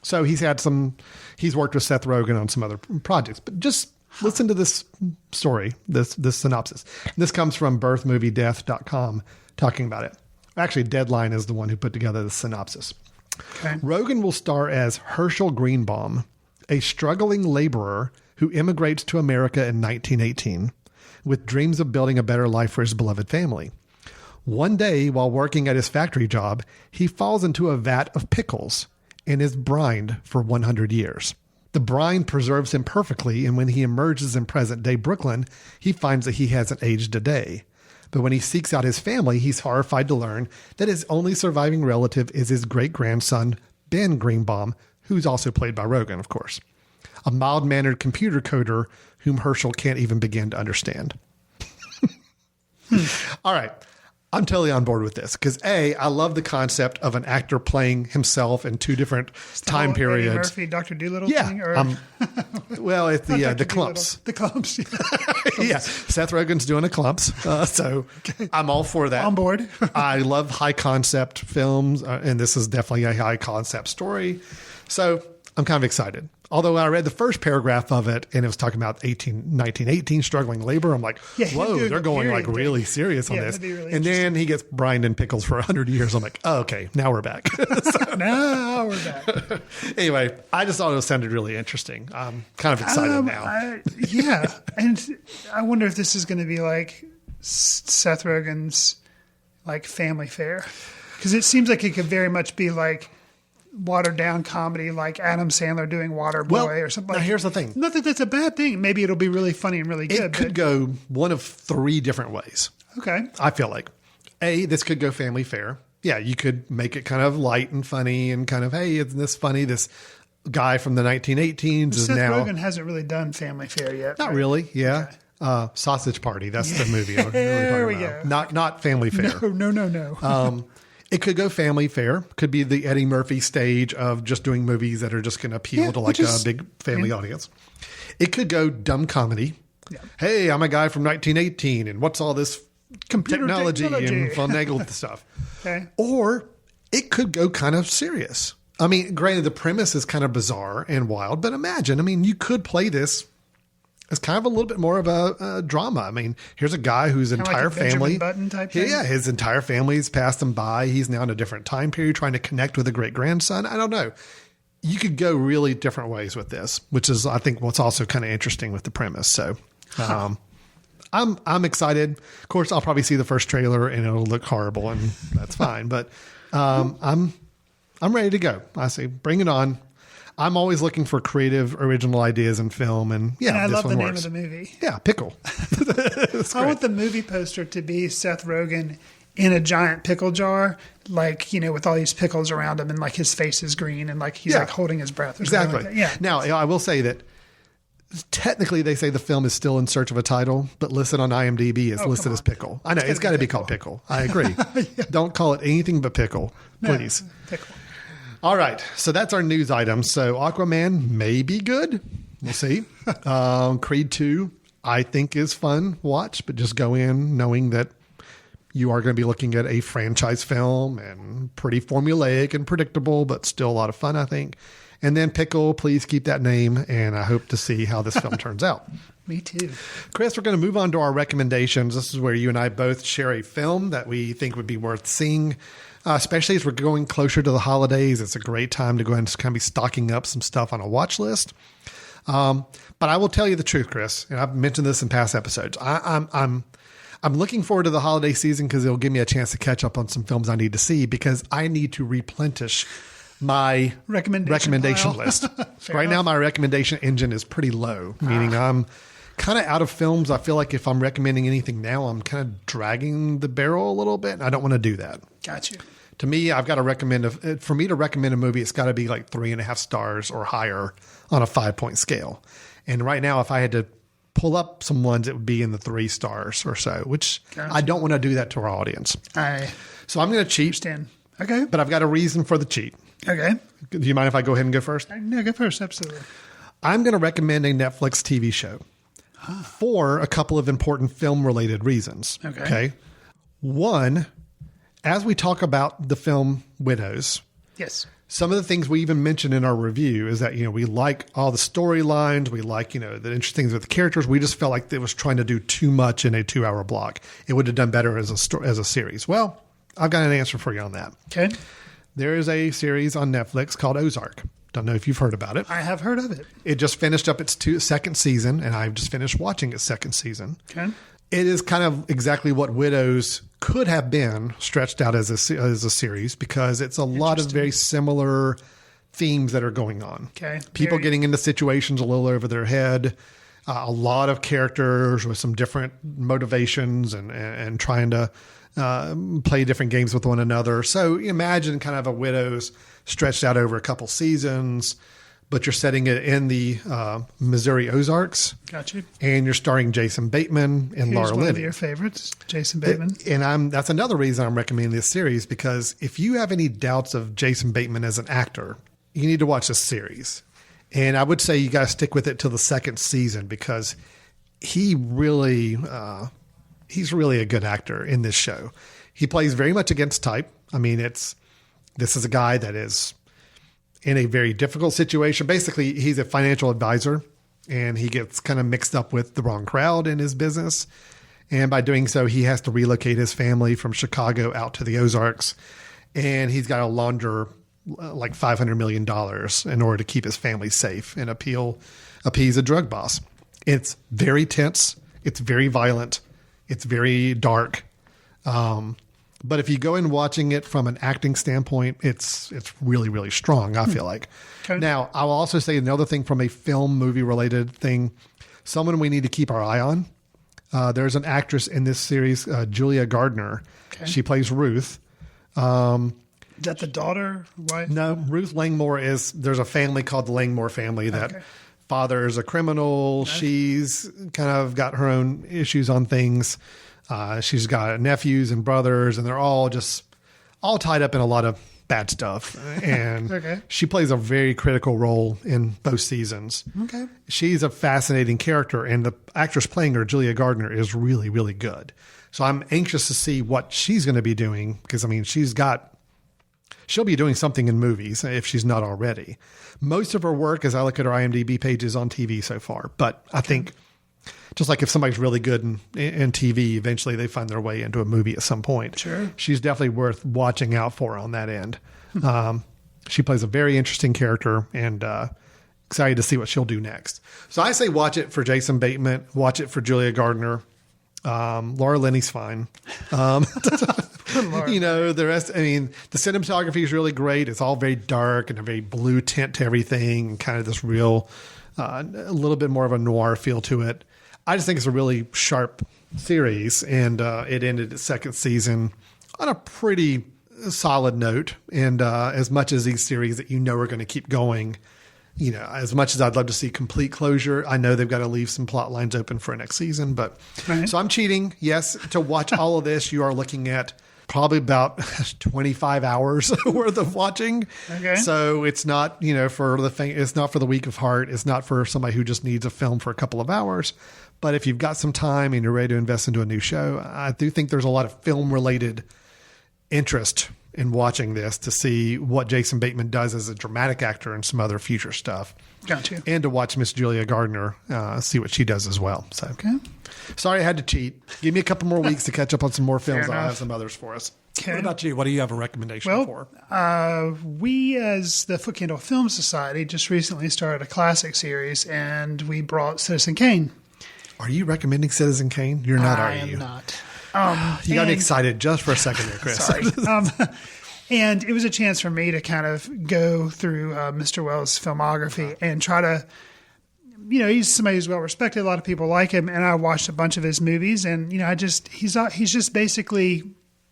So he's worked with Seth Rogen on some other projects, but just listen to this story, this synopsis. This comes from birthmoviedeath.com talking about it. Actually, Deadline is the one who put together the synopsis. Okay. Rogen will star as Herschel Greenbaum, a struggling laborer who immigrates to America in 1918 with dreams of building a better life for his beloved family. One day, while working at his factory job, he falls into a vat of pickles and is brined for 100 years. The brine preserves him perfectly, and when he emerges in present-day Brooklyn, he finds that he hasn't aged a day. But when he seeks out his family, he's horrified to learn that his only surviving relative is his great-grandson, Ben Greenbaum, who's also played by Rogen, of course. A mild-mannered computer coder whom Herschel can't even begin to understand. All right. I'm totally on board with this because I love the concept of an actor playing himself in two different time periods. Eddie Murphy, Dr. Dolittle thing? Well, it's the clumps. The clumps. Yeah. Seth Rogen's doing a clumps. So I'm all for that. On board. I love high concept films, and this is definitely a high concept story. So I'm kind of excited. Although I read the first paragraph of it and it was talking about 1918 struggling labor. I'm like, whoa, they're going like really serious on this. Really and then he gets brined in pickles for 100 years. I'm like, oh, okay, now we're back. Now we're back. Anyway, I just thought it sounded really interesting. I'm kind of excited now. Yeah. And I wonder if this is going to be like Seth Rogen's like family fare. Because it seems like it could very much be like watered down comedy like Adam Sandler doing Waterboy or something. Now here's the thing. Not that that's a bad thing. Maybe it'll be really funny and really good. It could go one of three different ways. Okay. I feel like this could go family fare. Yeah, you could make it kind of light and funny and kind of, hey, isn't this funny? This guy from the 1918s is Seth now. Rogen hasn't really done family fare yet. Not really. Yeah. Okay. Sausage Party. That's the movie. There we go. Not family fare. No. It could go family fare. Could be the Eddie Murphy stage of just doing movies that are just going to appeal to like a big family audience. It could go dumb comedy. Yeah. Hey, I'm a guy from 1918 and what's all this computer technology and finagled stuff. Okay. Or it could go kind of serious. I mean, granted, the premise is kind of bizarre and wild, but imagine, you could play this as kind of a little bit more of a drama. I mean, here's a guy whose entire family, Button type thing? Yeah, his entire family's passed him by. He's now in a different time period trying to connect with a great grandson. I don't know. You could go really different ways with this, which is, I think, what's also kind of interesting with the premise. So, I'm excited. Of course, I'll probably see the first trailer and it'll look horrible, and that's fine. But I'm ready to go. I say, bring it on. I'm always looking for creative, original ideas in film, and I love the name works. of the movie. Yeah, Pickle. I want the movie poster to be Seth Rogen in a giant pickle jar, like, with all these pickles around him, and like his face is green, and like he's like holding his breath. Or exactly. Like that. Yeah. Now, I will say that technically they say the film is still in search of a title, but listed on IMDb is listed as Pickle. I know it's got to be called Pickle. I agree. Yeah. Don't call it anything but Pickle, please. No, Pickle. All right, so that's our news item. So Aquaman may be good. We'll see. Creed 2, I think, is fun watch, but just go in knowing that you are going to be looking at a franchise film and pretty formulaic and predictable, but still a lot of fun, I think. And then Pickle, please keep that name, and I hope to see how this film turns out. Me too. Chris, we're going to move on to our recommendations. This is where you and I both share a film that we think would be worth seeing. Especially as we're going closer to the holidays, it's a great time to go ahead and kind of be stocking up some stuff on a watch list. But I will tell you the truth, Chris, and I've mentioned this in past episodes. I'm looking forward to the holiday season because it'll give me a chance to catch up on some films I need to see because I need to replenish my recommendation list. Right now, my recommendation engine is pretty low, meaning I'm kind of out of films. I feel like if I'm recommending anything now, I'm kind of dragging the barrel a little bit, and I don't want to do that. Gotcha. To me, I've got to recommend for me to recommend a movie, it's got to be like 3.5 stars or higher on a 5-point scale. And right now, if I had to pull up some ones, it would be in the 3 stars or so, which I don't want to do that to our audience. So I'm going to cheat. Okay. But I've got a reason for the cheat. Okay. Do you mind if I go ahead and go first? No, go first. Absolutely. I'm going to recommend a Netflix TV show for a couple of important film-related reasons. Okay. One, as we talk about the film Widows, Yes. Some of the things we even mentioned in our review is that, we like all the storylines. We like, the interesting things with the characters. We just felt like it was trying to do too much in a 2-hour block. It would have done better as a series. Well, I've got an answer for you on that. Okay. There is a series on Netflix called Ozark. Don't know if you've heard about it. I have heard of it. It just finished up its second season, and I've just finished watching its second season. Okay. It is kind of exactly what Widows could have been stretched out as a series, because it's a lot of very similar themes that are going on. Okay. People getting into situations a little over their head, a lot of characters with some different motivations and trying to play different games with one another. So imagine kind of a Widows stretched out over a couple seasons, but you're setting it in the Missouri Ozarks. Got you. And you're starring Jason Bateman and Laura One Linney. of your favorites, Jason Bateman. And that's another reason I'm recommending this series, because if you have any doubts of Jason Bateman as an actor, you need to watch this series. And I would say you got to stick with it till the second season, because he's really a good actor in this show. He plays very much against type. I mean, this is a guy that is in a very difficult situation. Basically, he's a financial advisor, and he gets kind of mixed up with the wrong crowd in his business. And by doing so, he has to relocate his family from Chicago out to the Ozarks. And he's got to launder like $500 million in order to keep his family safe and appease a drug boss. It's very tense. It's very violent. It's very dark. But if you go in watching it from an acting standpoint, it's really, really strong, I feel like. Okay. Now, I'll also say another thing from a film movie related thing, someone we need to keep our eye on. There's an actress in this series, Julia Gardner. Okay. She plays Ruth. Is that the daughter, wife? No, Ruth Langmore there's a family called the Langmore family that father is a criminal. Okay. She's kind of got her own issues on things. She's got nephews and brothers, and they're all tied up in a lot of bad stuff. And she plays a very critical role in both seasons. Okay. She's a fascinating character, and the actress playing her, Julia Gardner, is really, really good. So I'm anxious to see what she's going to be doing, because, I mean, she'll be doing something in movies if she's not already. Most of her work, as I look at her IMDb page, is on TV so far. But I think just like if somebody's really good in TV, eventually they find their way into a movie at some point. Sure. She's definitely worth watching out for on that end. She plays a very interesting character, and excited to see what she'll do next. So I say watch it for Jason Bateman, watch it for Julia Gardner. Laura Linney's fine. The rest, I mean, the cinematography is really great. It's all very dark and a very blue tint to everything, and kind of this real, a little bit more of a noir feel to it. I just think it's a really sharp series, and it ended its second season on a pretty solid note. And as much as these series that are going to keep going, as much as I'd love to see complete closure, I know they've got to leave some plot lines open for next season. But So I'm cheating. Yes, to watch all of this, you are looking at probably about 25 hours worth of watching. Okay. So it's not, it's not for the weak of heart. It's not for somebody who just needs a film for a couple of hours. But if you've got some time and you're ready to invest into a new show, I do think there's a lot of film related interest in watching this to see what Jason Bateman does as a dramatic actor and some other future stuff. Gotcha. And to watch Miss Julia Gardner, see what she does as well. So, sorry I had to cheat. Give me a couple more weeks to catch up on some more films. I'll have some others for us. Okay. What about you? What do you have a recommendation for? We, as the Footcandle Film Society, just recently started a classic series, and we brought Citizen Kane. Are you recommending Citizen Kane? You're not, are you? I am not. You got me excited just for a second there, Chris. Sorry. And it was a chance for me to kind of go through Mr. Wells' filmography and try to, he's somebody who's well respected. A lot of people like him, and I watched a bunch of his movies, and he's just basically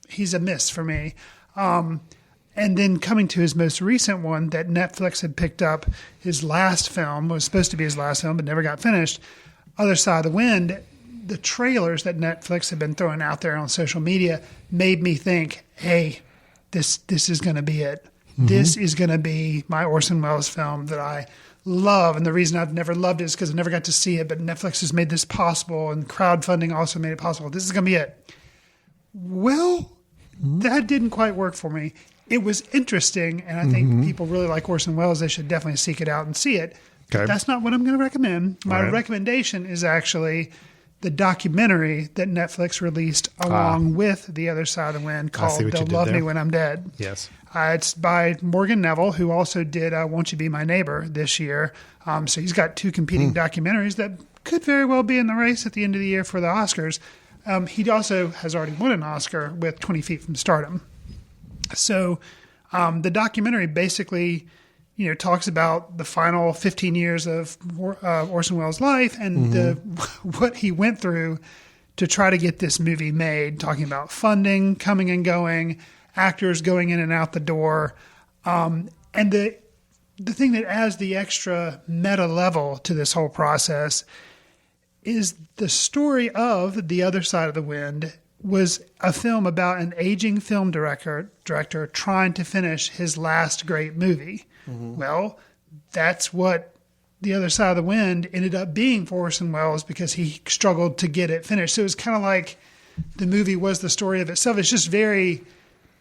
he's a miss for me. And then coming to his most recent one that Netflix had picked up, his last film was supposed to be his last film, but never got finished. Other Side of the Wind. The trailers that Netflix had been throwing out there on social media made me think, hey, this is going to be it. Mm-hmm. This is going to be my Orson Welles film that I love. And the reason I've never loved it is because I never got to see it, but Netflix has made this possible, and crowdfunding also made it possible. This is going to be it. Well, that didn't quite work for me. it was interesting, and I think people really like Orson Welles. They should definitely seek it out and see it. Okay. That's not what I'm going to recommend. My recommendation is actually the documentary that Netflix released along with The Other Side of the Wind called They'll Love Me When I'm Dead. Yes. It's by Morgan Neville, who also did Won't You Be My Neighbor this year. So he's got two competing documentaries that could very well be in the race at the end of the year for the Oscars. He also has already won an Oscar with 20 Feet from Stardom. So the documentary basically, talks about the final 15 years of Orson Welles' life and what he went through to try to get this movie made, talking about funding, coming and going, actors going in and out the door. And the thing that adds the extra meta level to this whole process is the story of The Other Side of the Wind was a film about an aging film director trying to finish his last great movie. Well, that's what The Other Side of the Wind ended up being for Orson Welles because he struggled to get it finished. So it was kind of like the movie was the story of itself. It's just very...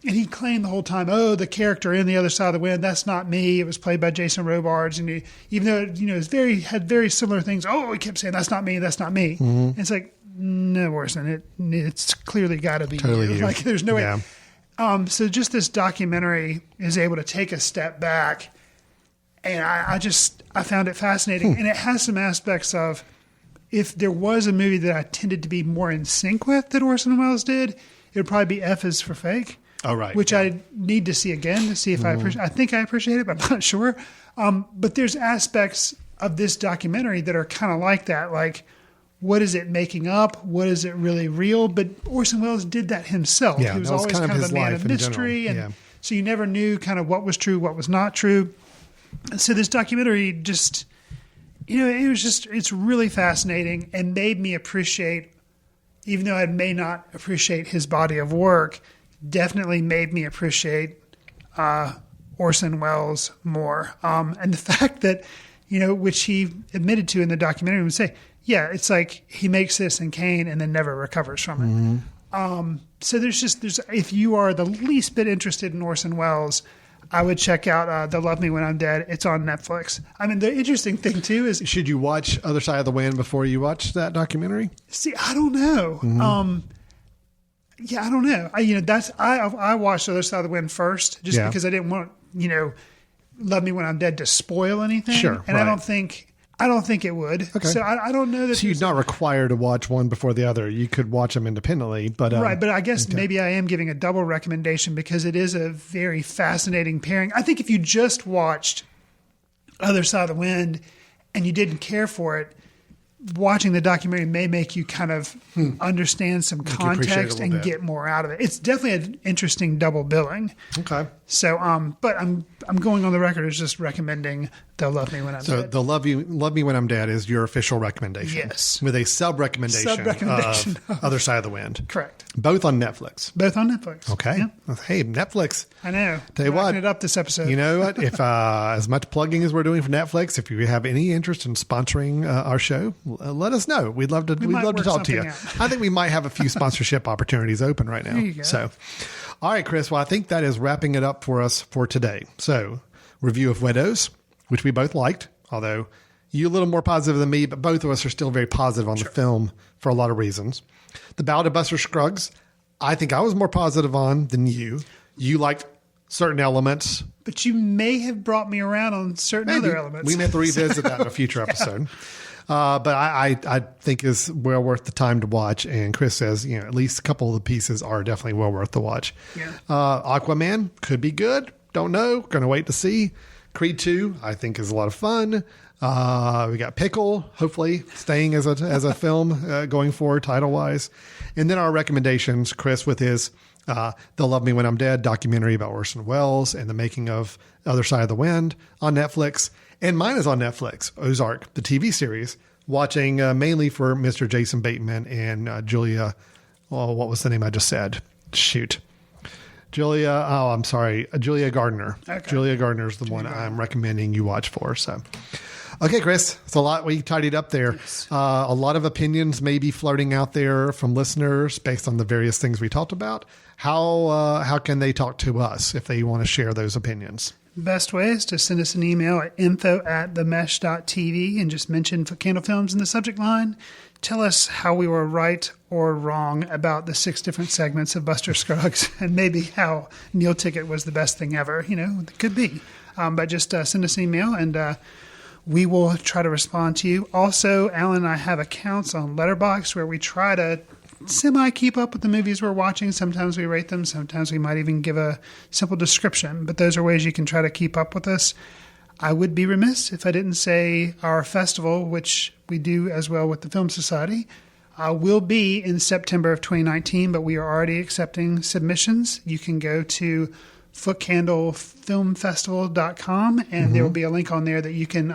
And he claimed the whole time, the character in The Other Side of the Wind, that's not me. It was played by Jason Robards. And even though, it had very similar things. He kept saying, that's not me, that's not me. And it's like, no, Orson, it's clearly got to be totally you. Like, there's no way. So just this documentary is able to take a step back. And I found it fascinating. And it has some aspects of, if there was a movie that I tended to be more in sync with that Orson Welles did, it would probably be F is for Fake. Oh, right. Which I need to see again to see if I appreciate. I think I appreciate it, but I'm not sure. But there's aspects of this documentary that are kind of like that. Like, what is it making up? What is it really real? But Orson Welles did that himself. Yeah, he was always kind of a man of mystery. And so you never knew kind of what was true, what was not true. And so this documentary just, it's really fascinating and made me appreciate, even though I may not appreciate his body of work, definitely made me appreciate Orson Welles more. And the fact that, which he admitted to in the documentary, would say, it's like he makes Citizen Kane and then never recovers from it. So there's if you are the least bit interested in Orson Welles, I would check out They'll Love Me When I'm Dead. It's on Netflix. I mean, the interesting thing too is, should you watch Other Side of the Wind before you watch that documentary? See, I don't know. Yeah, I don't know. I watched The Other Side of the Wind first just because I didn't want, Love Me When I'm Dead to spoil anything. Sure. And I don't think it would. Okay. So I don't know that. So you're not required to watch one before the other. You could watch them independently, but right. But I guess maybe I am giving a double recommendation because it is a very fascinating pairing. I think if you just watched Other Side of the Wind and you didn't care for it, watching the documentary may make you kind of understand some context and get more out of it. It's definitely an interesting double billing. Okay. So, but I'm going on the record as just recommending They'll Love Me When I'm Dead. So They'll Love Me When I'm Dead is your official recommendation. Yes. With a sub-recommendation of Other Side of the Wind. Correct. Both on Netflix. Both on Netflix. Okay. Yeah. Hey, Netflix. I know. Tell you what. It up this episode. You know what? If as much plugging as we're doing for Netflix, if you have any interest in sponsoring our show, let us know. We'd love to talk to you. I think we might have a few sponsorship opportunities open right now. There you go. So, all right, Chris. Well, I think that is wrapping it up for us for today. So, review of Widows, which we both liked, although you a little more positive than me, but both of us are still very positive on the film for a lot of reasons. The Ballad of Buster Scruggs, I think I was more positive on than you. You liked certain elements. But you may have brought me around on certain other elements. We may have to revisit that in a future episode. But I think is well worth the time to watch. And Chris says, at least a couple of the pieces are definitely well worth the watch. Yeah. Aquaman could be good. Don't know. Going to wait to see. Creed 2, I think, is a lot of fun. We got Pickle, hopefully staying as a film going forward, title wise. And then our recommendations, Chris with his They'll Love Me When I'm Dead documentary about Orson Welles and the making of Other Side of the Wind on Netflix. And mine is on Netflix, Ozark, the TV series, watching mainly for Mr. Jason Bateman and Julia. Oh, what was the name I just said? Shoot. Julia Gardner. Okay. Julia Gardner is the one I'm recommending you watch for. So, Okay, Chris, it's a lot we tidied up there. A lot of opinions may be floating out there from listeners based on the various things we talked about. How can they talk to us if they want to share those opinions? Best way is to send us an email at info@themesh.tv and just mention Footcandle Films in the subject line. Tell us how we were right or wrong about the 6 different segments of Buster Scruggs and maybe how Meal Ticket was the best thing ever. It could be. But just send us an email and we will try to respond to you. Also, Alan and I have accounts on Letterboxd where we try to keep up with the movies we're watching. Sometimes we rate them. Sometimes we might even give a simple description. But those are ways you can try to keep up with us. I would be remiss if I didn't say our festival, which we do as well with the Film Society, will be in September of 2019, but we are already accepting submissions. You can go to footcandlefilmfestival.com and there will be a link on there that you can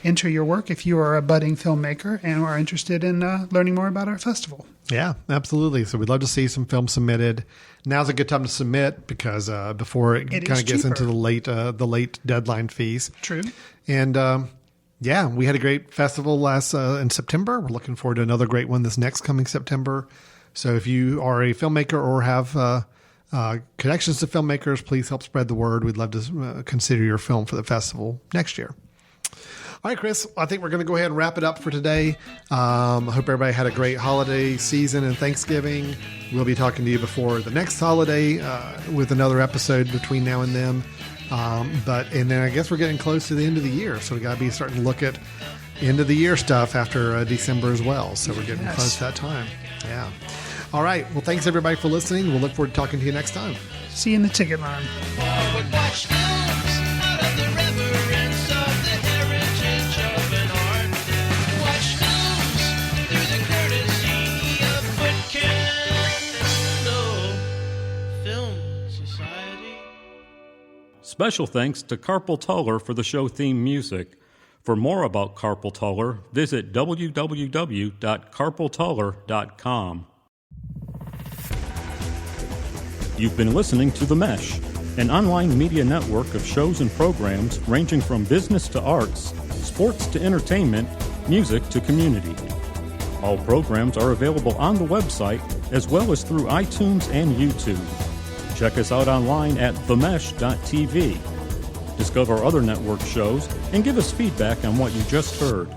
enter your work if you are a budding filmmaker and are interested in learning more about our festival. Yeah, absolutely. So we'd love to see some films submitted. Now's a good time to submit because before it kind of gets into the late deadline fees. True. And we had a great festival last in September. We're looking forward to another great one this next coming September. So if you are a filmmaker or have connections to filmmakers, please help spread the word. We'd love to consider your film for the festival next year. All right, Chris, I think we're going to go ahead and wrap it up for today. I hope everybody had a great holiday season and Thanksgiving. We'll be talking to you before the next holiday with another episode between now and then. And then I guess we're getting close to the end of the year, so we got to be starting to look at end of the year stuff after December as well. So we're getting close to that time. Yeah. All right. Well, thanks everybody for listening. We'll look forward to talking to you next time. See you in the ticket line. Special thanks to Carpal Tuller for the show theme music. For more about Carpal Tuller, visit www.carpaltuller.com. You've been listening to The Mesh, an online media network of shows and programs ranging from business to arts, sports to entertainment, music to community. All programs are available on the website as well as through iTunes and YouTube. Check us out online at themesh.tv. Discover other network shows and give us feedback on what you just heard.